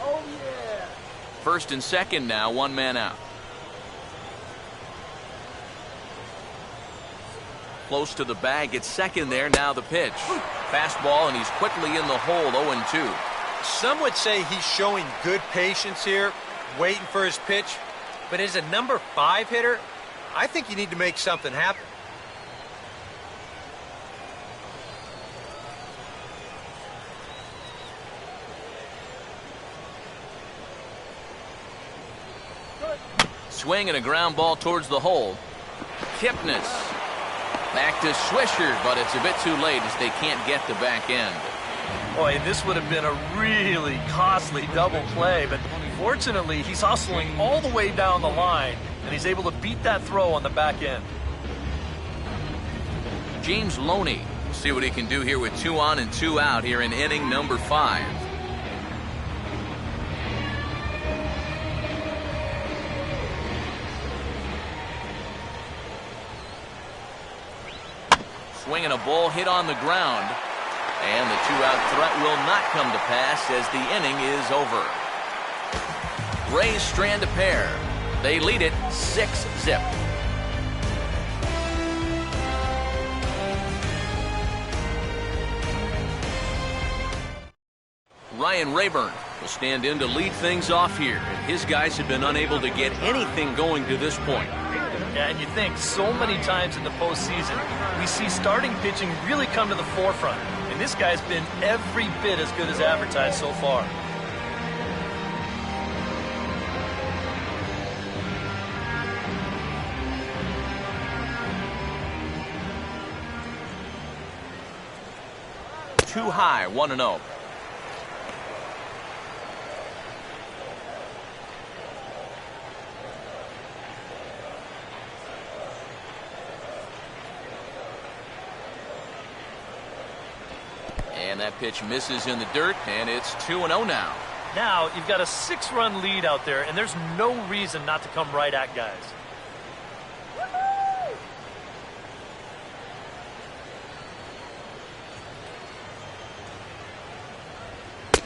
Oh, yeah. 1st and 2nd now, 1 man out. Close to the bag, it's 2nd there, now the pitch. Fastball, and he's quickly in the hole, 0-2. Some would say he's showing good patience here, waiting for his pitch. But as a number 5 hitter, I think you need to make something happen. Swing and a ground ball towards the hole. Kipnis. Back to Swisher, but it's a bit too late as they can't get the back end. Boy, this would have been a really costly double play, but fortunately, he's hustling all the way down the line, and he's able to beat that throw on the back end. James Loney. We'll see what he can do here with 2 on and 2 out here in inning number 5. Swinging a ball hit on the ground. And the 2-out threat will not come to pass as the inning is over. Rays strand a pair. They lead it 6-0. Ryan Rayburn will stand in to lead things off here. And his guys have been unable to get anything going to this point. Yeah, and you think so many times in the postseason, we see starting pitching really come to the forefront. And this guy's been every bit as good as advertised so far. Too high, 1-0. And that pitch misses in the dirt, and it's 2-0 now. Now you've got a 6-run lead out there, and there's no reason not to come right at guys.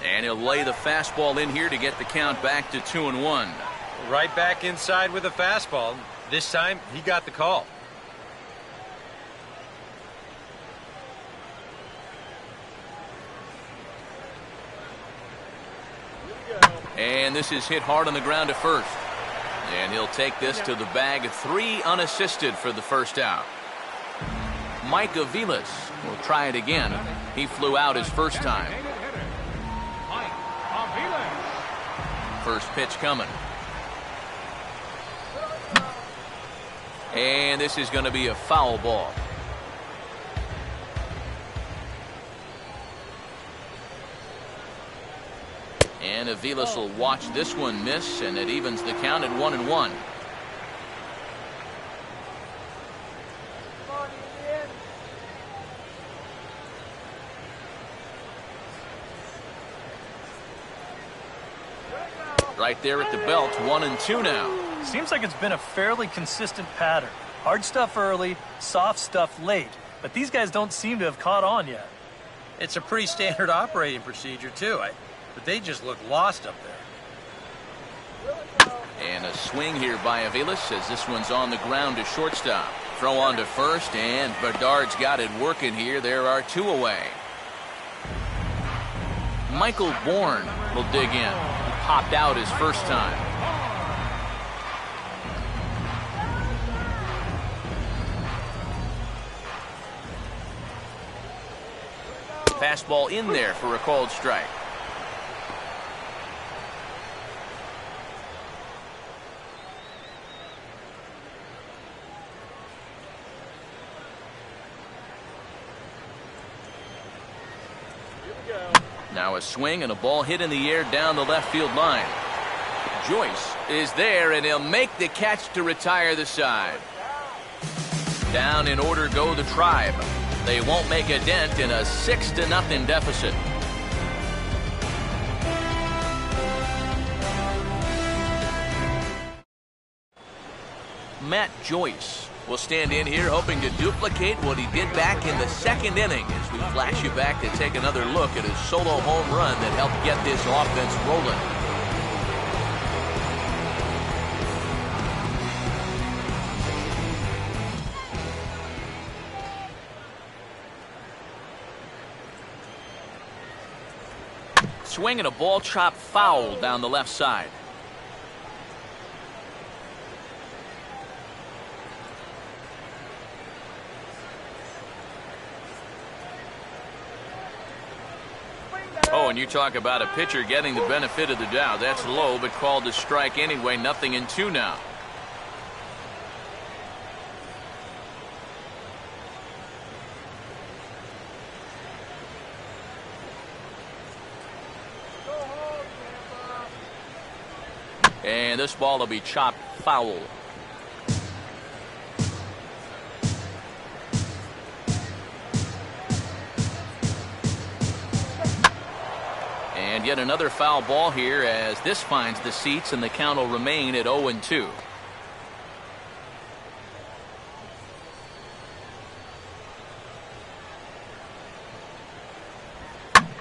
And he'll lay the fastball in here to get the count back to 2-1. Right back inside with a fastball. This time, he got the call. And this is hit hard on the ground to first. And he'll take this to the bag. 3 unassisted for the first out. Mike Aviles will try it again. He flew out his first time. First pitch coming. And this is going to be a foul ball. And Aviles will watch this one miss, and it evens the count at 1-1. Right there at the belt, 1-2 now. Seems like it's been a fairly consistent pattern. Hard stuff early, soft stuff late. But these guys don't seem to have caught on yet. It's a pretty standard operating procedure, too. But they just look lost up there. And a swing here by Aviles as this one's on the ground to shortstop. Throw on to first, and Bedard's got it working here. There are 2 away. Michael Bourne will dig in. He popped out his first time. Fastball in there for a called strike. Now a swing and a ball hit in the air down the left field line. Joyce is there, and he'll make the catch to retire the side. Down in order go the Tribe. They won't make a dent in a 6-0 deficit. Matt Joyce will stand in here hoping to duplicate what he did back in the 2nd inning as we flash you back to take another look at his solo home run that helped get this offense rolling. Swing and a ball chopped foul down the left side. Oh, and you talk about a pitcher getting the benefit of the doubt. That's low, but called a strike anyway. 0-2 now. And this ball will be chopped foul. And yet another foul ball here as this finds the seats, and the count will remain at 0-2.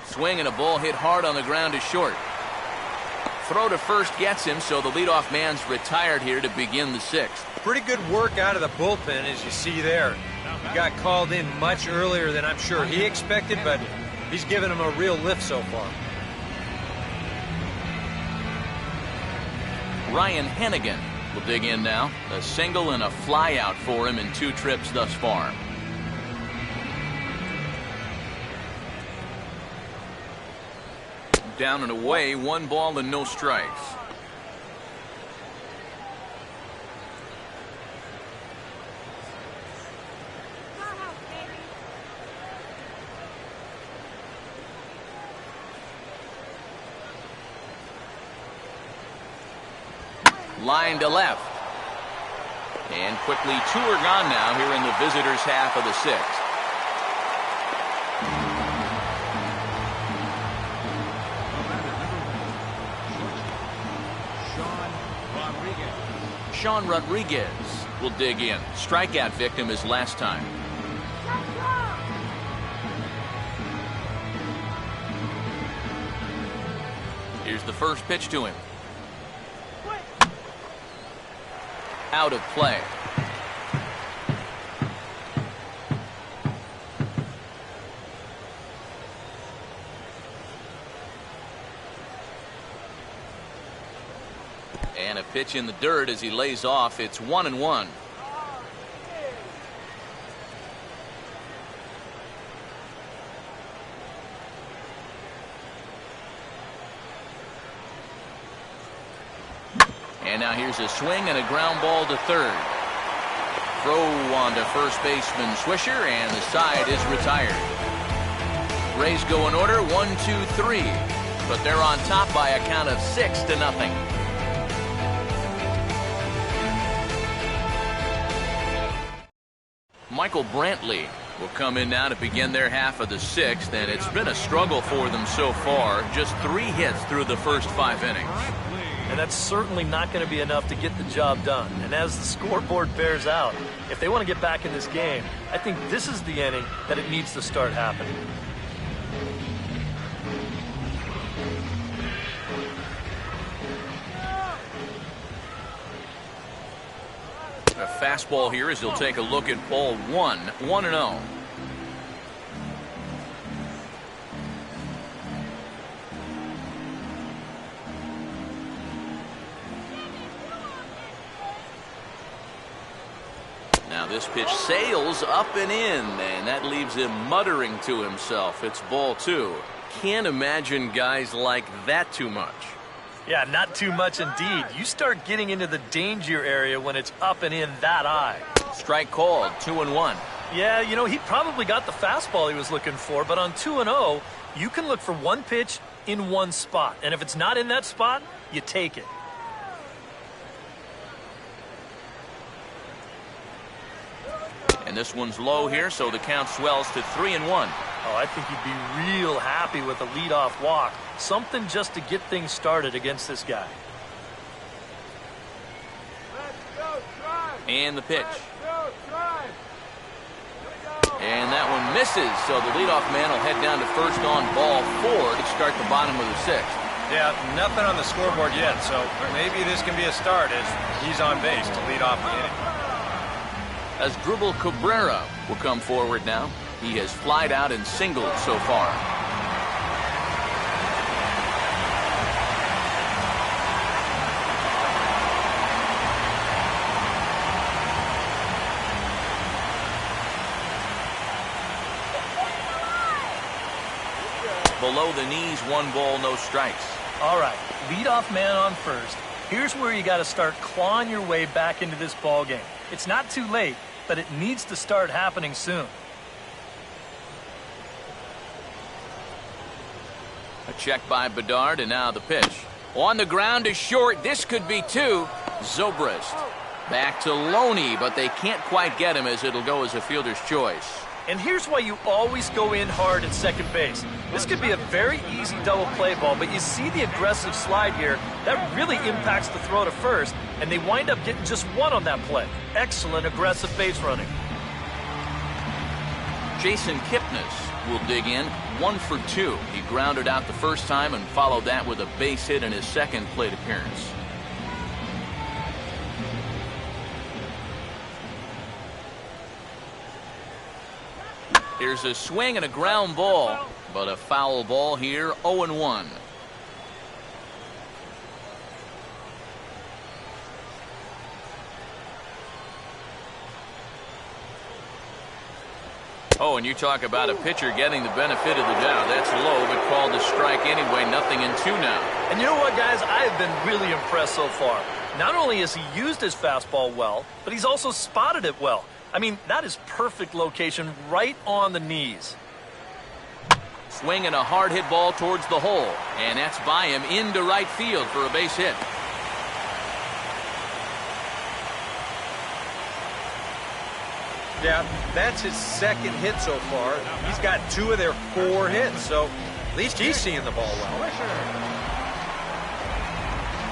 Swing and a ball hit hard on the ground to short. Throw to first gets him, so the leadoff man's retired here to begin the 6th. Pretty good work out of the bullpen, as you see there. He got called in much earlier than I'm sure he expected, but he's given him a real lift so far. Ryan Hennigan will dig in now. A single and a fly out for him in 2 trips thus far. Down and away, 1 ball and no strikes. Line to left. And quickly 2 are gone now here in the visitors' half of the 6th. Sean Rodriguez will dig in. Strikeout victim his last time. Here's the first pitch to him. Out of play. And a pitch in the dirt as he lays off. It's 1-1. And now here's a swing and a ground ball to third. Throw on to first baseman Swisher, and the side is retired. Rays go in order 1-2-3, but they're on top by a count of 6-0. Michael Brantley will come in now to begin their half of the sixth, and it's been a struggle for them so far. Just 3 hits through the first 5 innings. And that's certainly not going to be enough to get the job done. And as the scoreboard bears out, if they want to get back in this game, I think this is the inning that it needs to start happening. A fastball here as he'll take a look at ball 1, 1-0. Now this pitch sails up and in, and that leaves him muttering to himself. It's ball 2. Can't imagine guys like that too much. Yeah, not too much indeed. You start getting into the danger area when it's up and in that high. Strike called, 2-1. Yeah, you know, he probably got the fastball he was looking for, but on 2-0, you can look for one pitch in one spot. And if it's not in that spot, you take it. And this one's low here, so the count swells to 3-1. Oh, I think he'd be real happy with a leadoff walk. Something just to get things started against this guy. And the pitch. And that one misses, so the leadoff man will head down to first on ball 4 to start the bottom of the 6th. Yeah, nothing on the scoreboard yet, so maybe this can be a start as he's on base to lead off the inning. As Dribble Cabrera will come forward now. He has flied out and singled so far. Below the knees, 1 ball, no strikes. All right, leadoff man on first. Here's where you got to start clawing your way back into this ball game. It's not too late, but it needs to start happening soon. A check by Bedard, and now the pitch. On the ground is short. This could be 2. Zobrist. Back to Loney, but they can't quite get him as it'll go as a fielder's choice. And here's why you always go in hard at second base. This could be a very easy double play ball, but you see the aggressive slide here. That really impacts the throw to first, and they wind up getting just 1 on that play. Excellent aggressive base running. Jason Kipnis will dig in, 1 for 2. He grounded out the first time and followed that with a base hit in his second plate appearance. Here's a swing and a ground ball, but a foul ball here, 0-1. Oh, and you talk about a pitcher getting the benefit of the doubt. That's low, but called a strike anyway. Nothing in 2 now. And you know what, guys? I have been really impressed so far. Not only has he used his fastball well, but he's also spotted it well. I mean, that is perfect location right on the knees. Swinging a hard hit ball towards the hole, and that's by him into right field for a base hit. Yeah, that's his second hit so far. He's got 2 of their 4 hits, so at least he's seeing the ball well.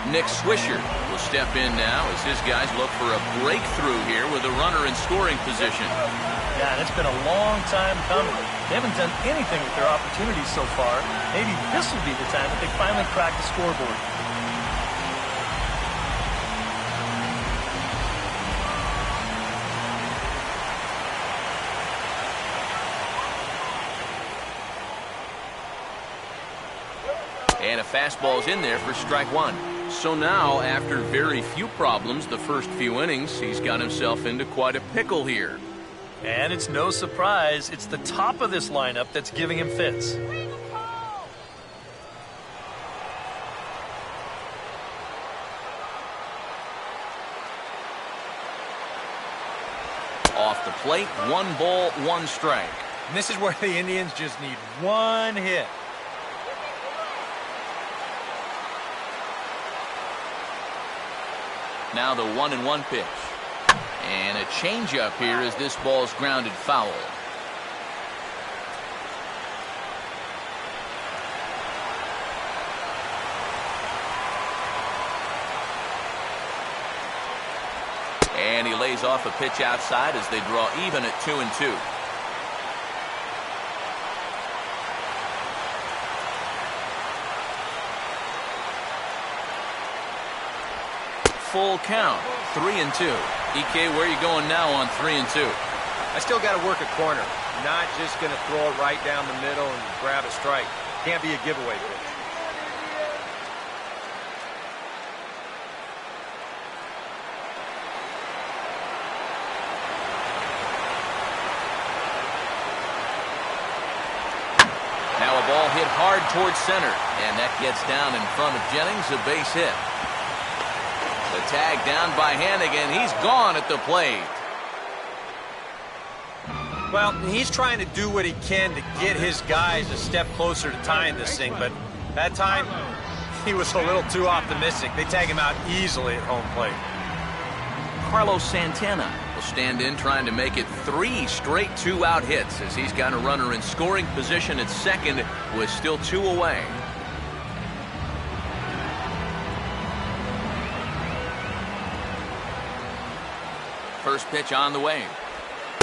Nick Swisher will step in now as his guys look for a breakthrough here with a runner in scoring position. Yeah, and it's been a long time coming. They haven't done anything with their opportunities so far. Maybe this will be the time that they finally crack the scoreboard. And a fastball's in there for strike one. So now, after very few problems the first few innings, he's got himself into quite a pickle here. And it's no surprise, it's the top of this lineup that's giving him fits. Off the plate, 1 ball, 1 strike. And this is where the Indians just need one hit. Now the 1-1 pitch. And a changeup here as this ball's grounded foul. And he lays off a pitch outside as they draw even at 2-2. Full count, 3-2. EK, where are you going now on 3-2? I still got to work a corner. Not just going to throw it right down the middle and grab a strike. Can't be a giveaway pitch. Now a ball hit hard towards center, and that gets down in front of Jennings, a base hit. The tag down by Hannigan. He's gone at the plate. Well, he's trying to do what he can to get his guys a step closer to tying this thing, but that time he was a little too optimistic. They tag him out easily at home plate. Carlos Santana will stand in trying to make it 3 straight 2-out hits as he's got a runner in scoring position at second with still 2 away. First pitch on the way.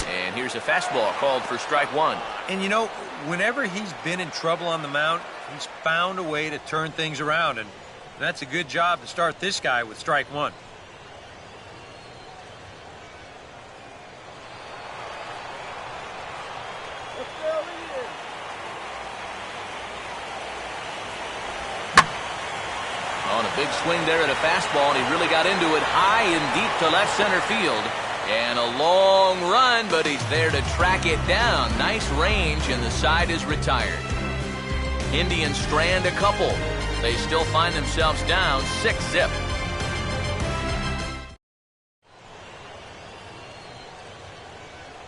And here's a fastball called for strike one. And you know, whenever he's been in trouble on the mound, he's found a way to turn things around, and that's a good job to start this guy with strike one. On a big swing there at a fastball, and he really got into it high and deep to left center field. And a long run, but he's there to track it down. Nice range, and the side is retired. Indians strand a couple. They still find themselves down 6-0.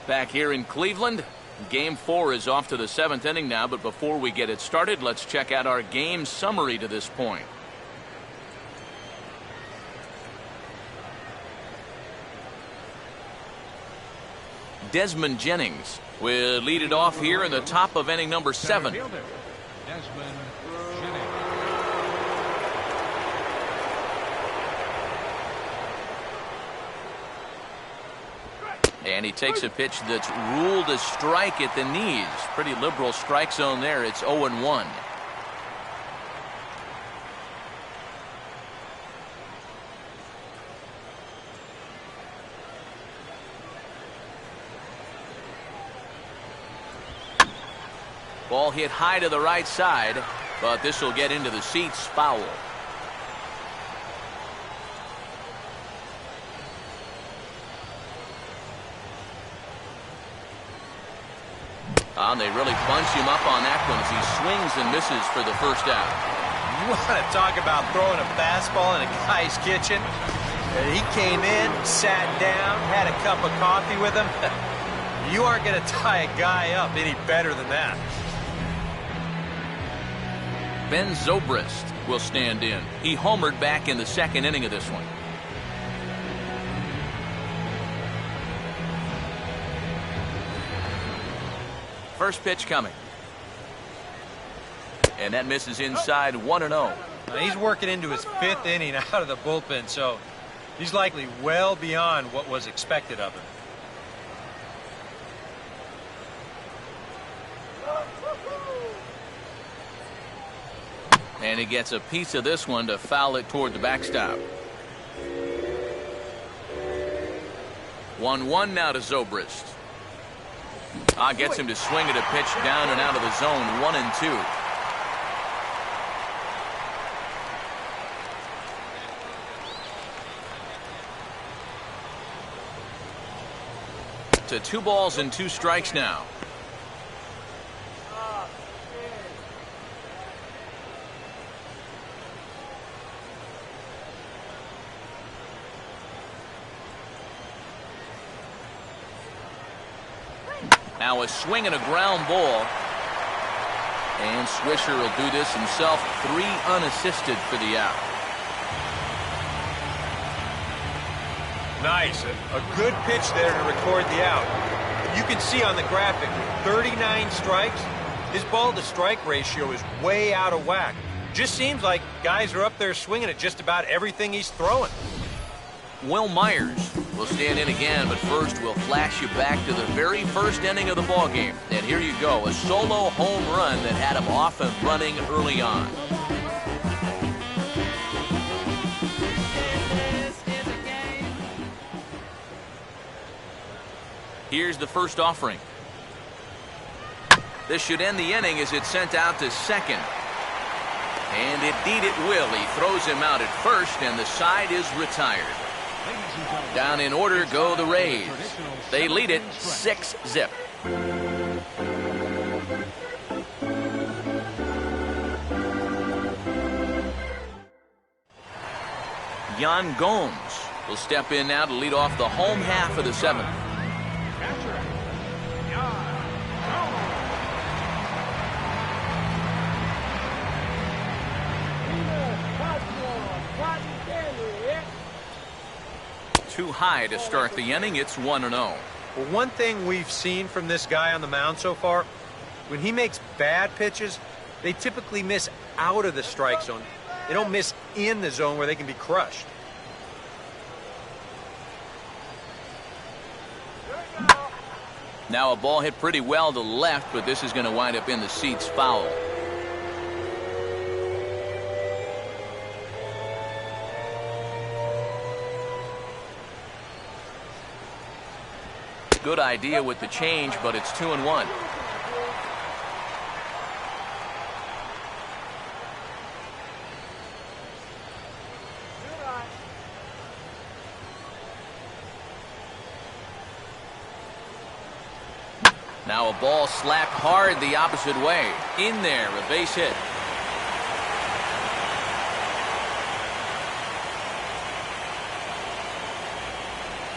Back here in Cleveland, Game 4 is off to the 7th inning now, but before we get it started, let's check out our game summary to this point. Desmond Jennings will lead it off here in the top of inning number 7. Desmond Jennings. And he takes a pitch that's ruled a strike at the knees. Pretty liberal strike zone there. It's 0-1. Ball hit high to the right side, but this will get into the seats, foul. And they really bunch him up on that one as he swings and misses for the first out. You want to talk about throwing a fastball in a guy's kitchen? He came in, sat down, had a cup of coffee with him. You aren't going to tie a guy up any better than that. Ben Zobrist will stand in. He homered back in the 2nd inning of this one. First pitch coming. And that misses inside 1-0. He's working into his 5th inning out of the bullpen, so he's likely well beyond what was expected of him. And he gets a piece of this one to foul it toward the backstop. 1-1 now to Zobrist. Gets him to swing at a pitch down and out of the zone. 1-2. To 2 balls and 2 strikes now. Now a swing and a ground ball. And Swisher will do this himself. 3 unassisted for the out. Nice. A good pitch there to record the out. You can see on the graphic, 39 strikes. His ball-to-strike ratio is way out of whack. Just seems like guys are up there swinging at just about everything he's throwing. Will Myers will stand in again, but first we'll flash you back to the very first inning of the ballgame. And here you go, a solo home run that had him off and running early on. Here's the first offering. This should end the inning as it's sent out to second. And indeed it will. He throws him out at first, and the side is retired. Down in order go the Rays. They lead it 6-0. Yan Gomes will step in now to lead off the home half of the 7th. Too high to start the inning. It's 1-0. Well, one thing we've seen from this guy on the mound so far, when he makes bad pitches, they typically miss out of the strike zone. They don't miss in the zone where they can be crushed. Now a ball hit pretty well to left, but this is going to wind up in the seats foul. Good idea with the change, but it's 2-1. Now a ball slapped hard the opposite way. In there, a base hit.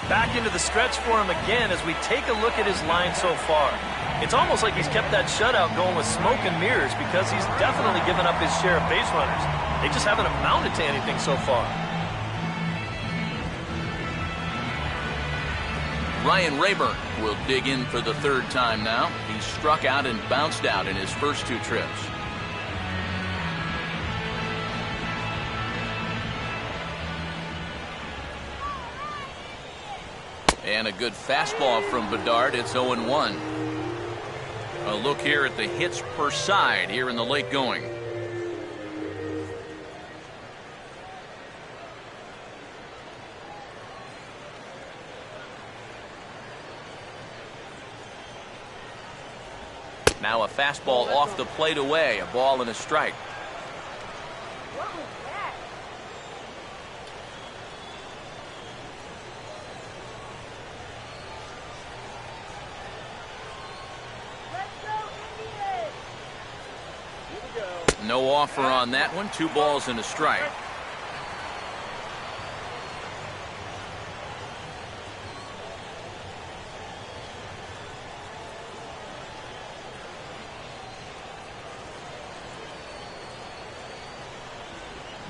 Back into the stretch for him again as we take a look at his line so far. It's almost like he's kept that shutout going with smoke and mirrors because he's definitely given up his share of base runners. They just haven't amounted to anything so far. Ryan Rayburn will dig in for the 3rd time now. He struck out and bounced out in his first 2 trips. And a good fastball from Bedard. It's 0-1. A look here at the hits per side here in the late going. Now a fastball off the plate away. A ball and a strike. No offer on that one. 2 balls and a strike.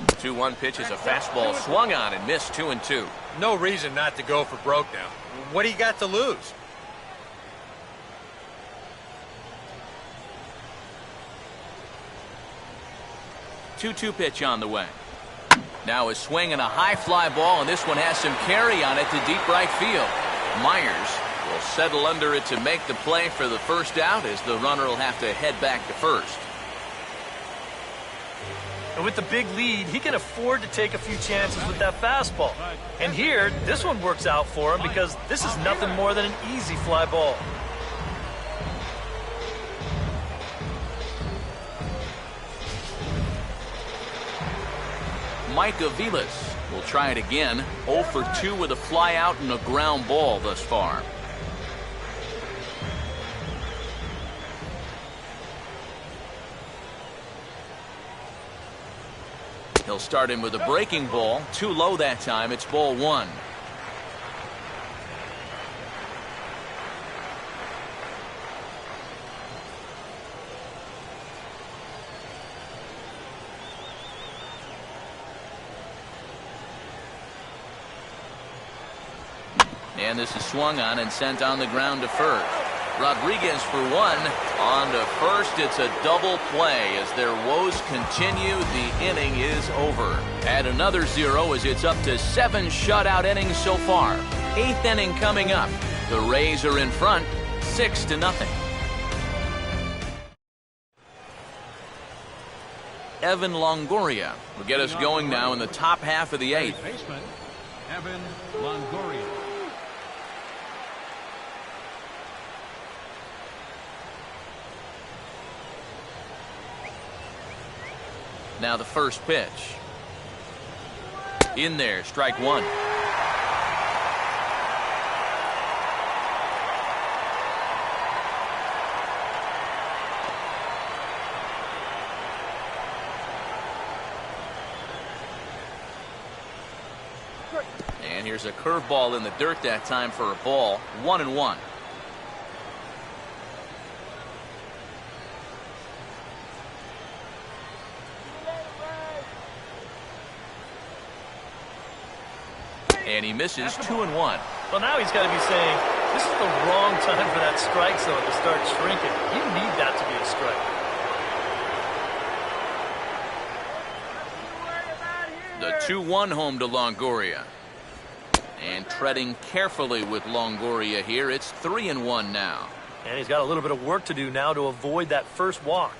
The 2-1 pitch is a fastball swung on and missed. 2-2. No reason not to go for broke now. What do you got to lose? 2-2 pitch on the way. Now a swing and a high fly ball, and this one has some carry on it to deep right field. Myers will settle under it to make the play for the first out, as the runner will have to head back to first. And with the big lead, he can afford to take a few chances with that fastball. And here, this one works out for him because this is nothing more than an easy fly ball. Mike Aviles will try it again. 0 for 2 with a fly out and a ground ball thus far. He'll start him with a breaking ball. Too low that time. It's ball 1. And this is swung on and sent on the ground to first. Rodriguez for 1. On to first. It's a double play as their woes continue. The inning is over. Add another 0 as it's up to 7 shutout innings so far. 8th inning coming up. The Rays are in front, 6-0. Evan Longoria will get us going now in the top half of the 8th. Baseman, Evan Longoria. Now the first pitch. In there, strike 1. And here's a curveball in the dirt that time for a ball. 1-1. And he misses. 2-1. Well, now he's got to be saying, this is the wrong time for that strike zone to start shrinking. You need that to be a strike. The 2-1 home to Longoria. And treading carefully with Longoria here. It's 3-1 now. And he's got a little bit of work to do now to avoid that first walk.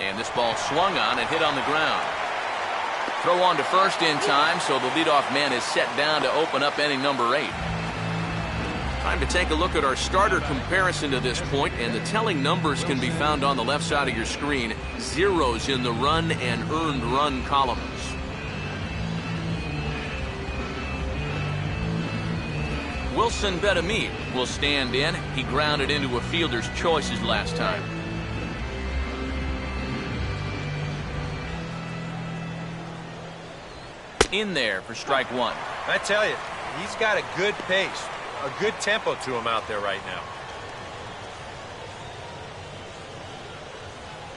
And this ball swung on and hit on the ground. Throw on to first in time, so the leadoff man is set down to open up inning number 8. Time to take a look at our starter comparison to this point, and the telling numbers can be found on the left side of your screen. 0s in the run and earned run columns. Wilson Betamit will stand in. He grounded into a fielder's choices last time. In there for strike 1. I tell you, he's got a good pace, a good tempo to him out there right now.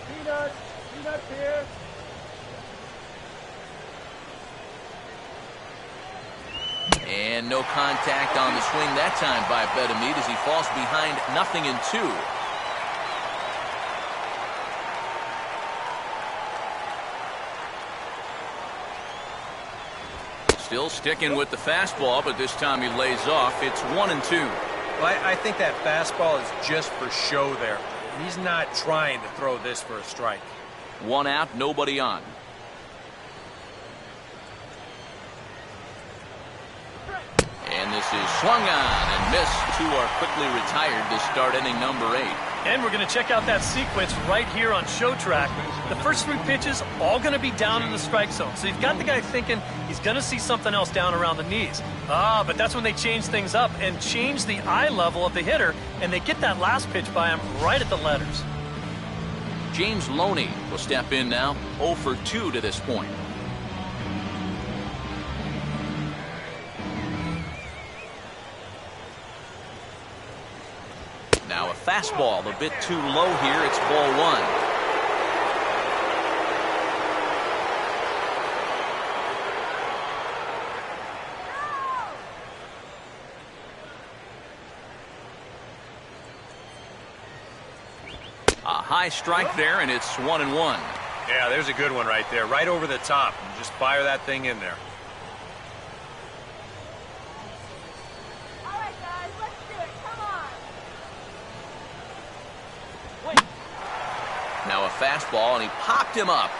Peanuts here. And no contact on the swing that time by Betamit as he falls behind 0-2. Still sticking with the fastball, but this time he lays off. It's 1-2. Well, I think that fastball is just for show there. He's not trying to throw this for a strike. 1 out, nobody on. And this is swung on and missed. 2 are quickly retired to start inning number 8. And we're going to check out that sequence right here on Show Track. The first 3 pitches all going to be down in the strike zone. So you've got the guy thinking he's going to see something else down around the knees. But that's when they change things up and change the eye level of the hitter, and they get that last pitch by him right at the letters. James Loney will step in now. 0 for 2 to this point. Now a fastball a bit too low here. It's ball 1. A high strike there, and it's 1-1. Yeah, there's a good one right there, right over the top. And just fire that thing in there. All right, guys, let's do it. Come on. Now a fastball, and he popped him up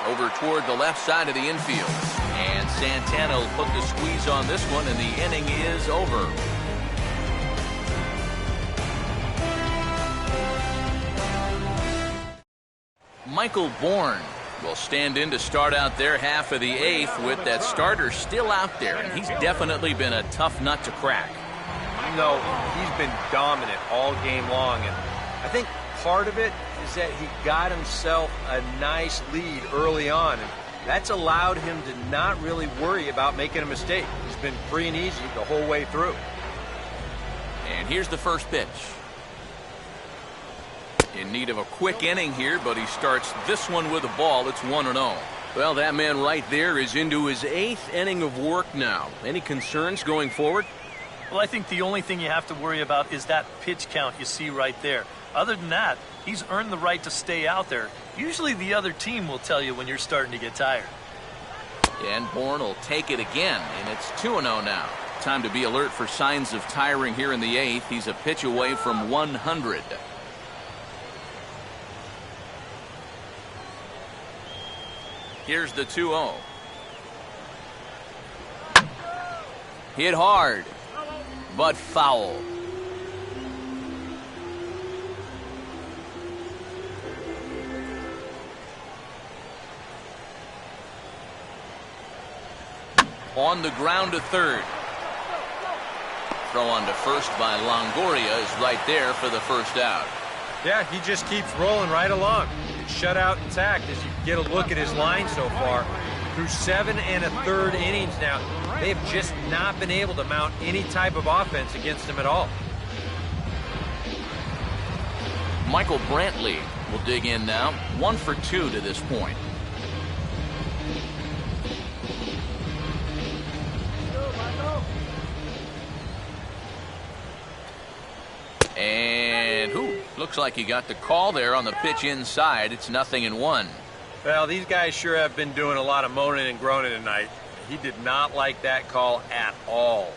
over toward the left side of the infield. And Santana will put the squeeze on this one, and the inning is over. Michael Bourne will stand in to start out their half of the eighth with that starter still out there, and he's definitely been a tough nut to crack. No, he's been dominant all game long, and I think part of it is that he got himself a nice lead early on, and that's allowed him to not really worry about making a mistake. He's been free and easy the whole way through. And here's the first pitch. In need of a quick inning here, but he starts this one with a ball. It's 1-0. Well, that man right there is into his 8th inning of work now. Any concerns going forward? Well, I think the only thing you have to worry about is that pitch count you see right there. Other than that, he's earned the right to stay out there. Usually the other team will tell you when you're starting to get tired. And Bourne will take it again, and it's 2-0 now. Time to be alert for signs of tiring here in the 8th. He's a pitch away from 100. Here's the 2-0. Hit hard, but foul. On the ground to third. Throw on to first by Longoria is right there for the first out. Yeah, he just keeps rolling right along. Shutout intact as you get a look at his line so far. Through 7 1/3 innings now, they've just not been able to mount any type of offense against him at all. Michael Brantley will dig in now. 1 for 2 to this point. And looks like he got the call there on the pitch inside. It's 0-1. Well, these guys sure have been doing a lot of moaning and groaning tonight. He did not like that call at all.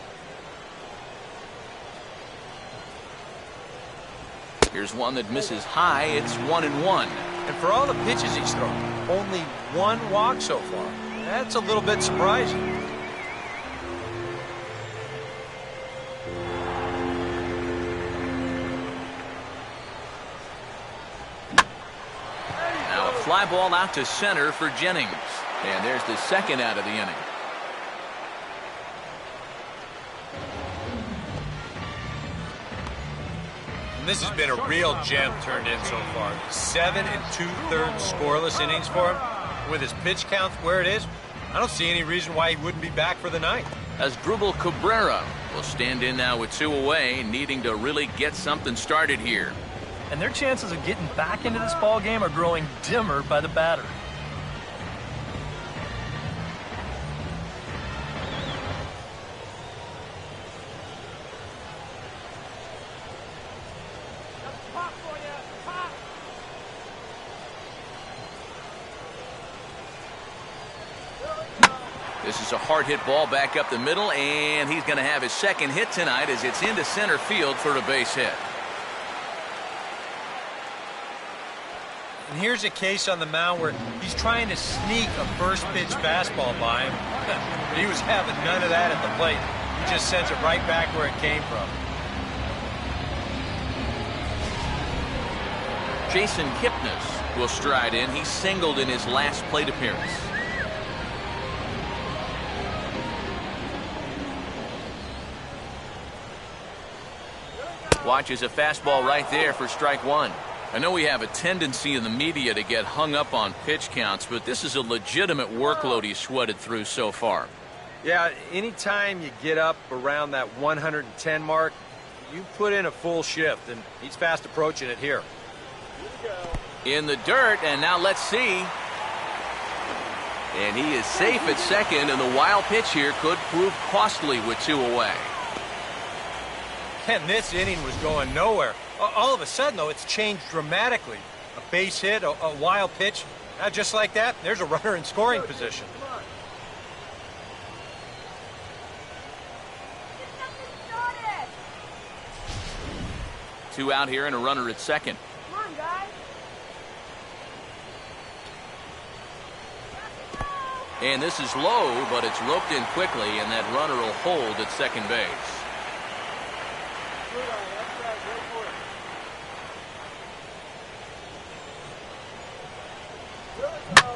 Here's one that misses high. It's 1-1. And for all the pitches he's thrown, only 1 walk so far. That's a little bit surprising. Fly ball out to center for Jennings. And there's the second out of the inning. And this has been a real gem turned in so far. 7 2/3 scoreless innings for him. With his pitch count where it is, I don't see any reason why he wouldn't be back for the night. As Drupal Cabrera will stand in now with 2 away, needing to really get something started here. And their chances of getting back into this ball game are growing dimmer by the batter. This is a hard hit ball back up the middle, and he's going to have his second hit tonight as it's into center field for a base hit. And here's a case on the mound where he's trying to sneak a first pitch fastball by him. But he was having none of that at the plate. He just sends it right back where it came from. Jason Kipnis will stride in. He singled in his last plate appearance. Watches a fastball right there for strike 1. I know we have a tendency in the media to get hung up on pitch counts, but this is a legitimate workload he's sweated through so far. Yeah, anytime you get up around that 110 mark, you put in a full shift, and he's fast approaching it here. In the dirt, and now let's see. And he is safe at second, and the wild pitch here could prove costly with 2 away. And this inning was going nowhere. All of a sudden, though, it's changed dramatically. A base hit, a wild pitch, just like that, there's a runner in scoring position. Come on. Get something started. 2 out here and a runner at second. Come on, guys. And this is low, but it's roped in quickly, and that runner will hold at second base. Good eye. That's right. Go for it. Good go.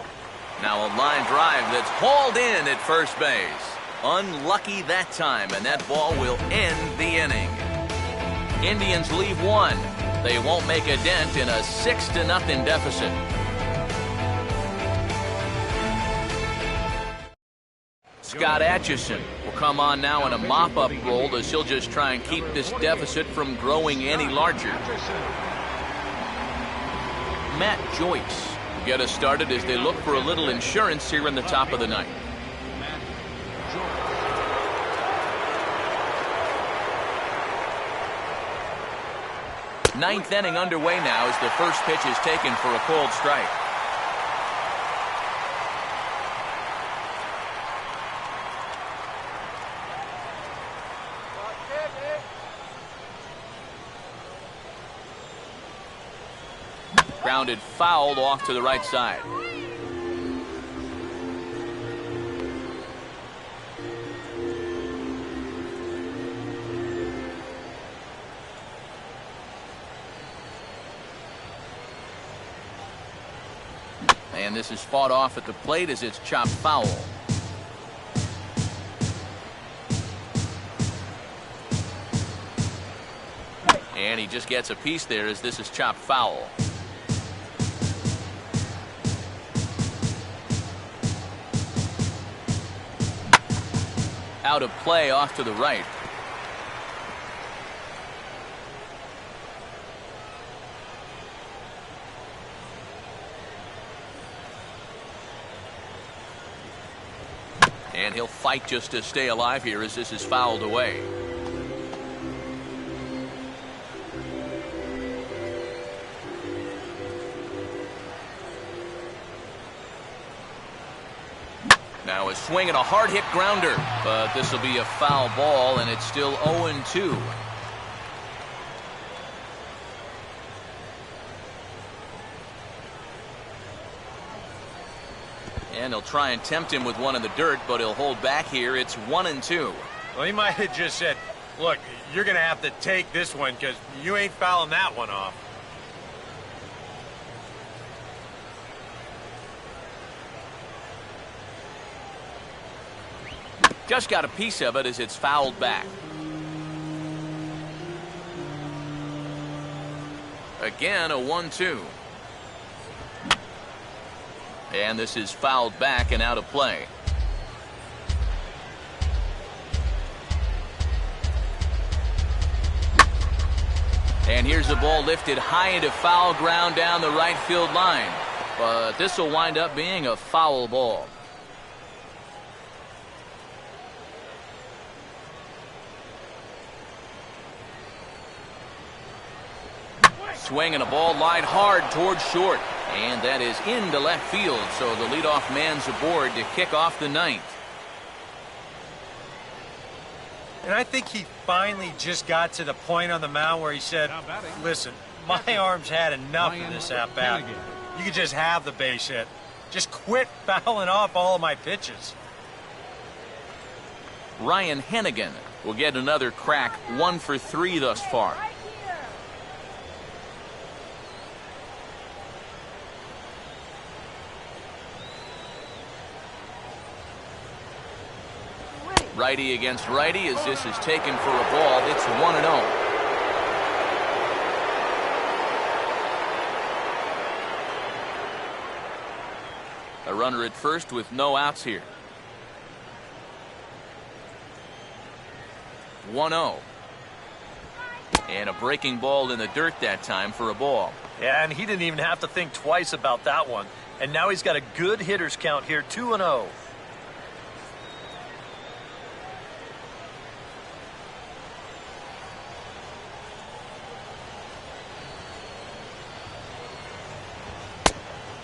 Now a line drive that's hauled in at first base. Unlucky that time, and that ball will end the inning. Indians leave 1. They won't make a dent in a 6-0 deficit. Scott Atchison will come on now in a mop-up role as he'll just try and keep this deficit from growing any larger. Matt Joyce will get us started as they look for a little insurance here in the top of the ninth. Ninth inning underway now as the first pitch is taken for a cold strike. Grounded fouled off to the right side. And this is fought off at the plate as it's chopped foul. And he just gets a piece there as this is chopped foul. Out of play off to the right. And he'll fight just to stay alive here as this is fouled away. Now a swing and a hard hit grounder, but this will be a foul ball and it's still 0-2. And he'll try and tempt him with one in the dirt, but he'll hold back here. It's 1-2. Well, he might have just said, look, you're going to have to take this one because you ain't fouling that one off. Just got a piece of it as it's fouled back. Again, a 1-2. And this is fouled back and out of play. And here's the ball lifted high into foul ground down the right field line. But this will wind up being a foul ball. Swing and a ball lined hard towards short. And that is into left field, so the leadoff man's aboard to kick off the ninth. And I think he finally just got to the point on the mound where he said, listen, my arm's had enough of this at-bat. You could just have the base hit. Just quit fouling off all of my pitches. Ryan Hennigan will get another crack, 1 for 3 thus far. Righty against righty as this is taken for a ball. It's 1-0. A runner at first with no outs here. 1-0. And a breaking ball in the dirt that time for a ball. Yeah, and he didn't even have to think twice about that one. And now he's got a good hitters count here, 2-0.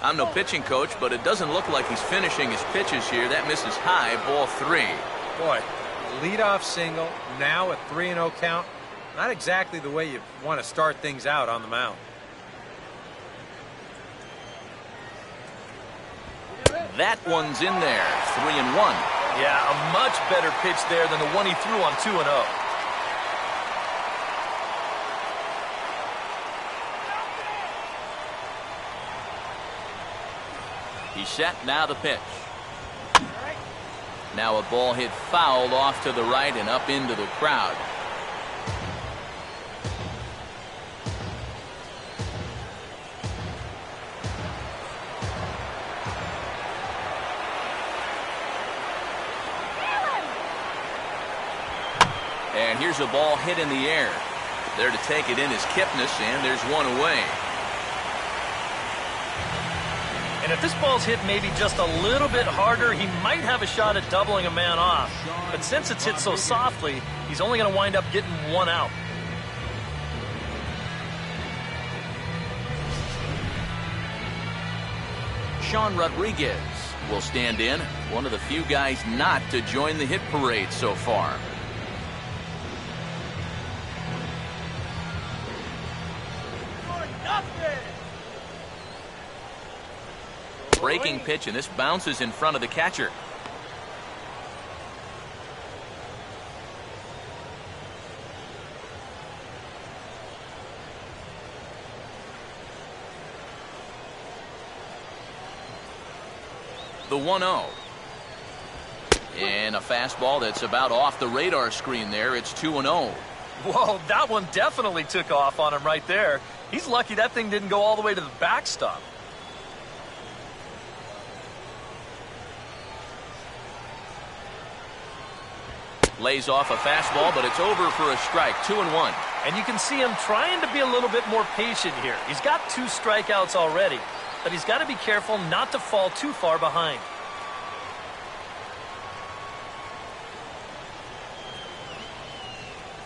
I'm no pitching coach, but it doesn't look like he's finishing his pitches here. That misses high, ball 3. Boy, leadoff single, now a 3-0 count. Not exactly the way you want to start things out on the mound. That one's in there, 3-1. Yeah, a much better pitch there than the one he threw on 2-0. He's set, now the pitch. Now a ball hit foul off to the right and up into the crowd. And here's a ball hit in the air. There to take it in is Kipnis, and there's one away. And if this ball's hit maybe just a little bit harder, he might have a shot at doubling a man off. But since it's hit so softly, he's only going to wind up getting one out. Sean Rodriguez will stand in, one of the few guys not to join the hit parade so far. Breaking pitch, and this bounces in front of the catcher. The 1-0. And a fastball that's about off the radar screen there. It's 2-0. Whoa, that one definitely took off on him right there. He's lucky that thing didn't go all the way to the backstop. Lays off a fastball, but it's over for a strike. 2-1. And you can see him trying to be a little bit more patient here. He's got 2 strikeouts already, but he's got to be careful not to fall too far behind.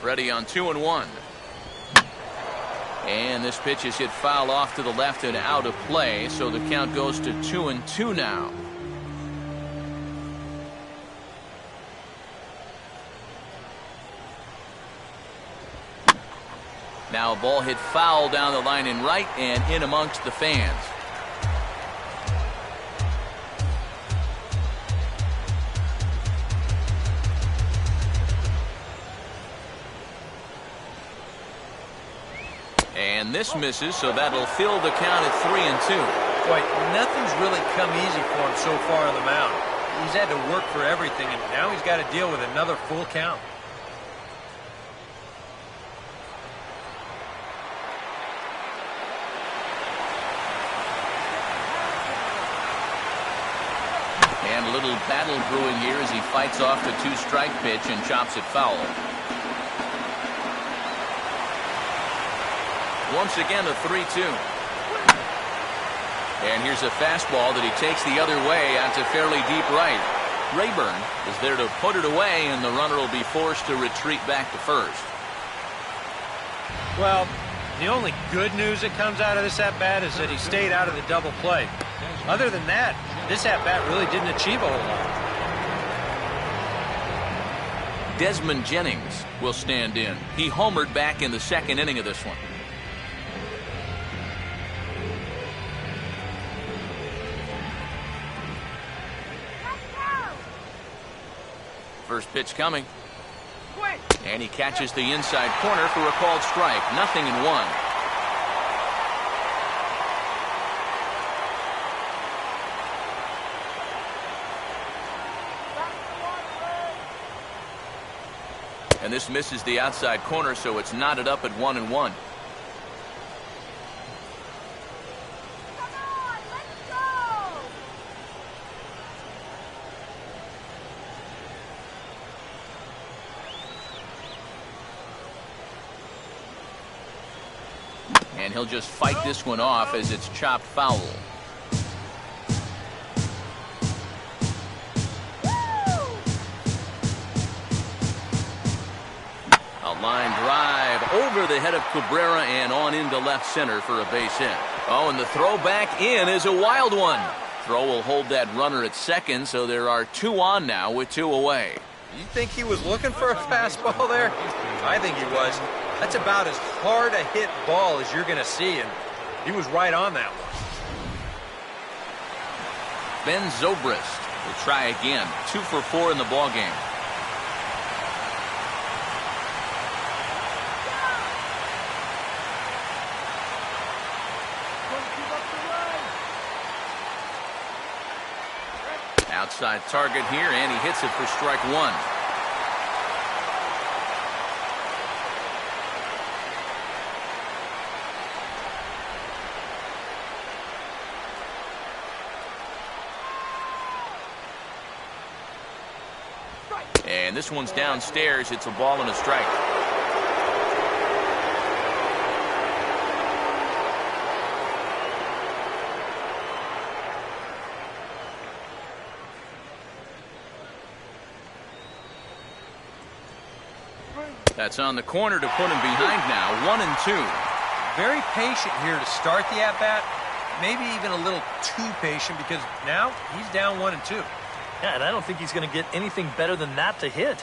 Ready on 2-1. And this pitch is hit foul off to the left and out of play, so the count goes to 2-2 now. Now a ball hit foul down the line in right and in amongst the fans. And this misses, so that'll fill the count at 3-2. Boy, nothing's really come easy for him so far on the mound. He's had to work for everything, and now he's got to deal with another full count. And a little battle brewing here as he fights off the 2-strike pitch and chops it foul. Once again, a 3-2. And here's a fastball that he takes the other way out to fairly deep right. Rayburn is there to put it away, and the runner will be forced to retreat back to first. Well, the only good news that comes out of this at-bat is that he stayed out of the double play. Other than that, this at-bat really didn't achieve a whole lot. Desmond Jennings will stand in. He homered back in the 2nd inning of this one. First pitch coming. And he catches the inside corner for a called strike. 0-1. And this misses the outside corner, so it's knotted up at 1-1. And he'll just fight this one off as it's chopped foul. A line drive over the head of Cabrera and on into left center for a base hit. Oh, and the throw back in is a wild one. Throw will hold that runner at second, so there are 2 on now with 2 away. You think he was looking for a fastball there? I think he was. That's about as hard a hit ball as you're going to see, and he was right on that one. Ben Zobrist will try again. 2 for 4 in the ballgame. Outside target here, and he hits it for strike 1. And this one's downstairs. It's a ball and a strike. That's on the corner to put him behind now. 1-2. Very patient here to start the at-bat. Maybe even a little too patient because now he's down 1-2. Yeah, and I don't think he's going to get anything better than that to hit.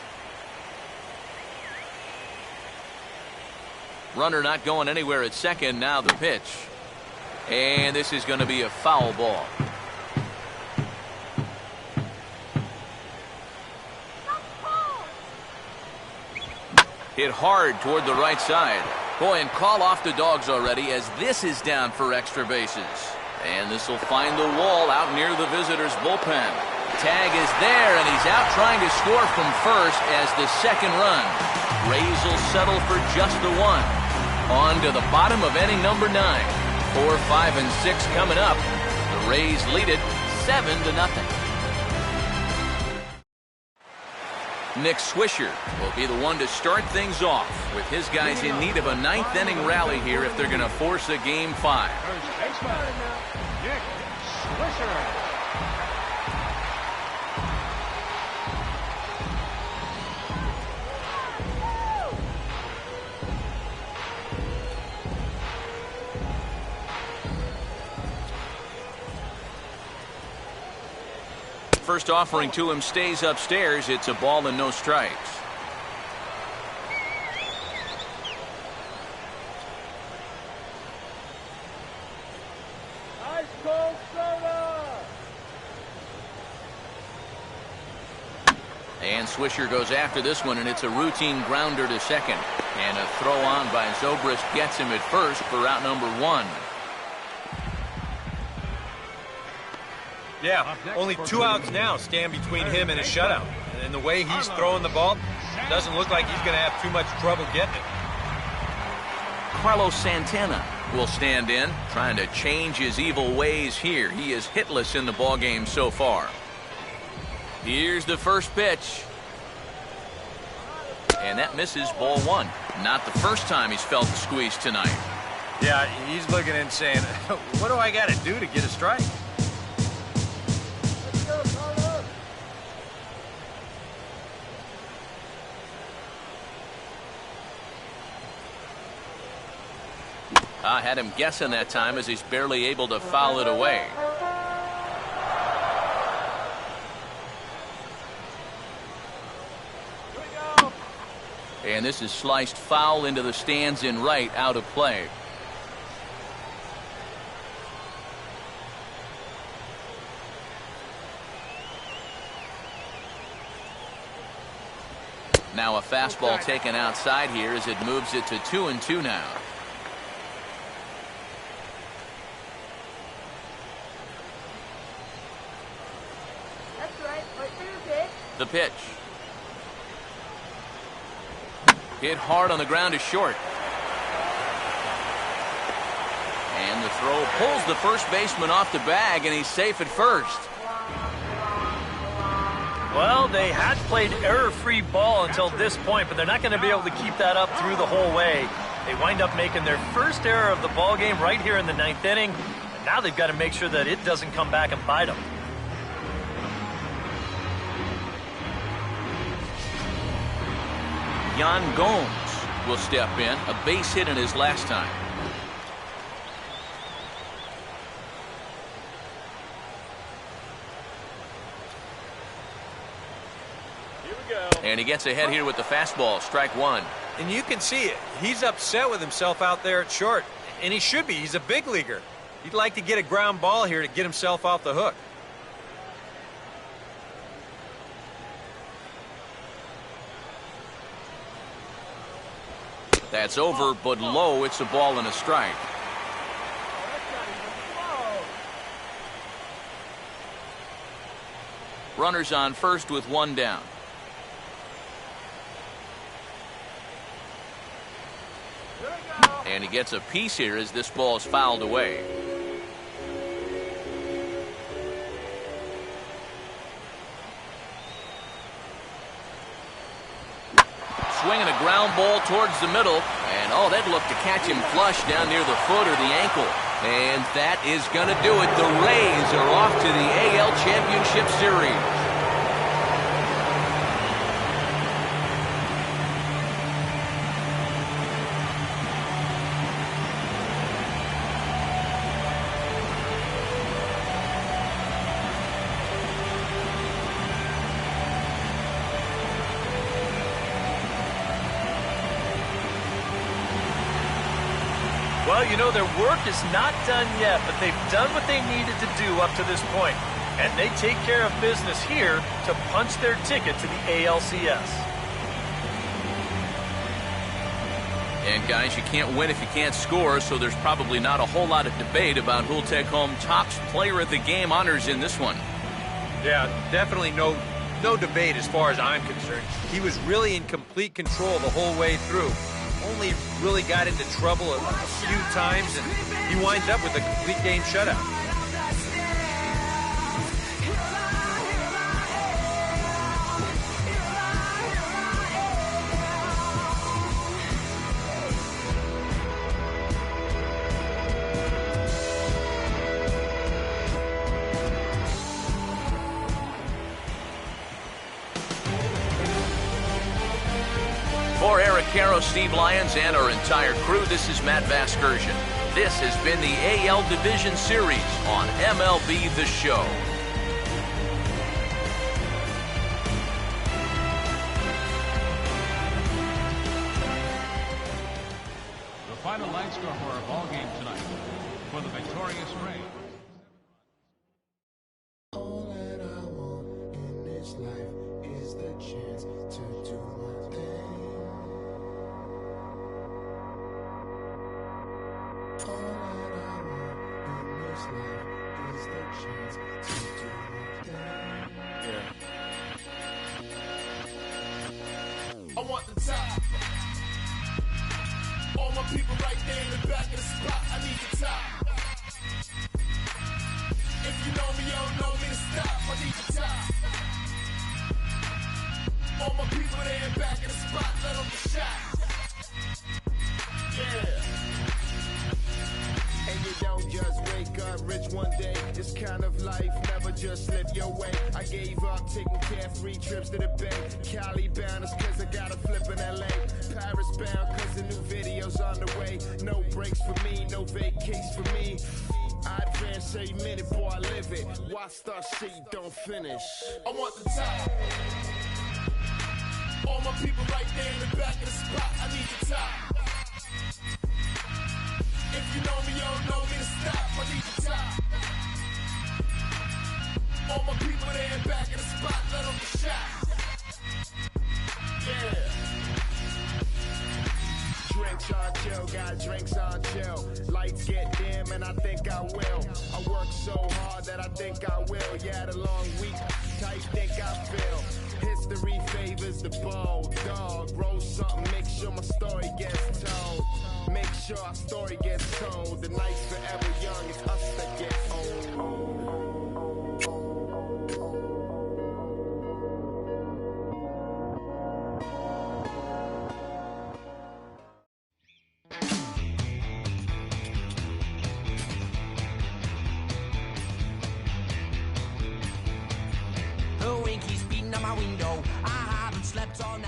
Runner not going anywhere at second. Now the pitch. And this is going to be a foul ball. Hit hard toward the right side. Boy, and call off the Dogs already as this is down for extra bases. And this will find the wall out near the visitors' bullpen. Tag is there, and he's out trying to score from first as the second run. Rays will settle for just the 1. On to the bottom of inning number 9. 4, 5, and 6 coming up. The Rays lead it 7-0. Nick Swisher will be the one to start things off with his guys in need of a 9th inning rally here if they're going to force a game 5. First baseman, Nick Swisher. First offering to him stays upstairs. It's a ball and no strikes. Ice cold soda. And Swisher goes after this one, and it's a routine grounder to second. And a throw on by Zobrist gets him at first for out number 1. Yeah, only 2 outs now stand between him and a shutout. And the way he's throwing the ball, doesn't look like he's going to have too much trouble getting it. Carlos Santana will stand in, trying to change his evil ways here. He is hitless in the ballgame so far. Here's the first pitch. And that misses ball 1. Not the first time he's felt the squeeze tonight. Yeah, he's looking and saying, what do I got to do to get a strike? I had him guessing that time as he's barely able to foul it away. And this is sliced foul into the stands in right, out of play. Now a fastball taken outside here as it moves it to 2-2 now. The pitch. Hit hard on the ground is short. And the throw pulls the first baseman off the bag, and he's safe at first. Well, they had played error-free ball until this point, but they're not going to be able to keep that up through the whole way. They wind up making their first error of the ball game right here in the 9th inning. And now they've got to make sure that it doesn't come back and bite them. Yan Gomes will step in, a base hit in his last time. And he gets ahead here with the fastball, strike one. And you can see it. He's upset with himself out there at short. And he should be. He's a big leaguer. He'd like to get a ground ball here to get himself off the hook. That's over, but low. It's a ball and a strike. Runners on first with one down. And he gets a piece here as this ball is fouled away. Swinging a ground ball towards the middle. And, oh, that looked to catch him flush down near the foot or the ankle. And that is going to do it. The Rays are off to the AL Championship Series. Well, you know, their work is not done yet, but they've done what they needed to do up to this point. And they take care of business here to punch their ticket to the ALCS. And, guys, you can't win if you can't score, so there's probably not a whole lot of debate about who'll take home Topps Player of the Game honors in this one. Yeah, definitely no debate as far as I'm concerned. He was really in complete control the whole way through. Only really got into trouble a few times, and he winds up with a complete game shutout. For Eric Caro, Steve Lyons, and our entire crew, this is Matt Vasgersian. This has been the AL Division Series on MLB The Show. The final line score for our ball game tonight for the victorious Rays. All that I want in this life is the chance to do my thing. All that I want in this life is the chance to do my thing. I want the top. All my people right there in the back of the spot. I need the top. If you know me, you don't know me to stop. I need the top. All my people there in back of the spot. Let them get shot. Yeah. And you don't just wake up rich one day. This kind of life never just slip your way. I gave up taking carefree trips to the Bay. Cali bound is cause I got a flip in LA. Paris bound cause the new video's on the way. No breaks for me, no vacations for me. I advance every minute, boy, I live it. Why start shit you don't finish? I want the top. All my people right there in the back of the spot. I need the top. If you know me, you don't know me to stop. I need the top. All my people there in back of the spot. Let them get shot. Yeah. Drinks on chill, got drinks on chill. Lights get dim and I think I will. I work so hard that I think I will. Yeah, the long week, tight think I feel. History favors the bold dog. Roll something, make sure my story gets told. Make sure our story gets told. The night's forever young, it's us that get old. The wind keeps beating on my window. I haven't slept all night.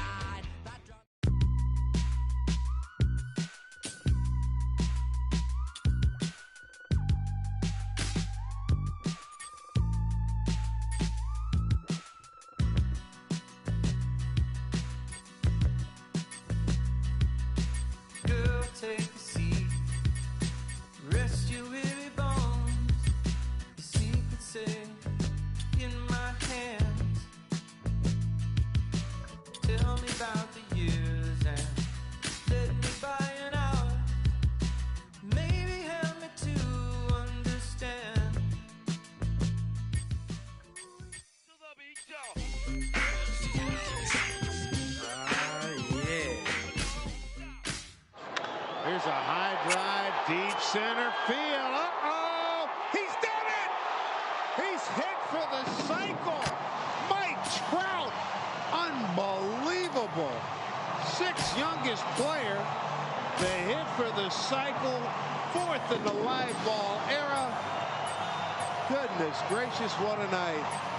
field. Uh-oh! He's done it! He's hit for the cycle. Mike Trout, unbelievable. Sixth youngest player to hit for the cycle. Fourth in the live ball era. Goodness gracious, what a night.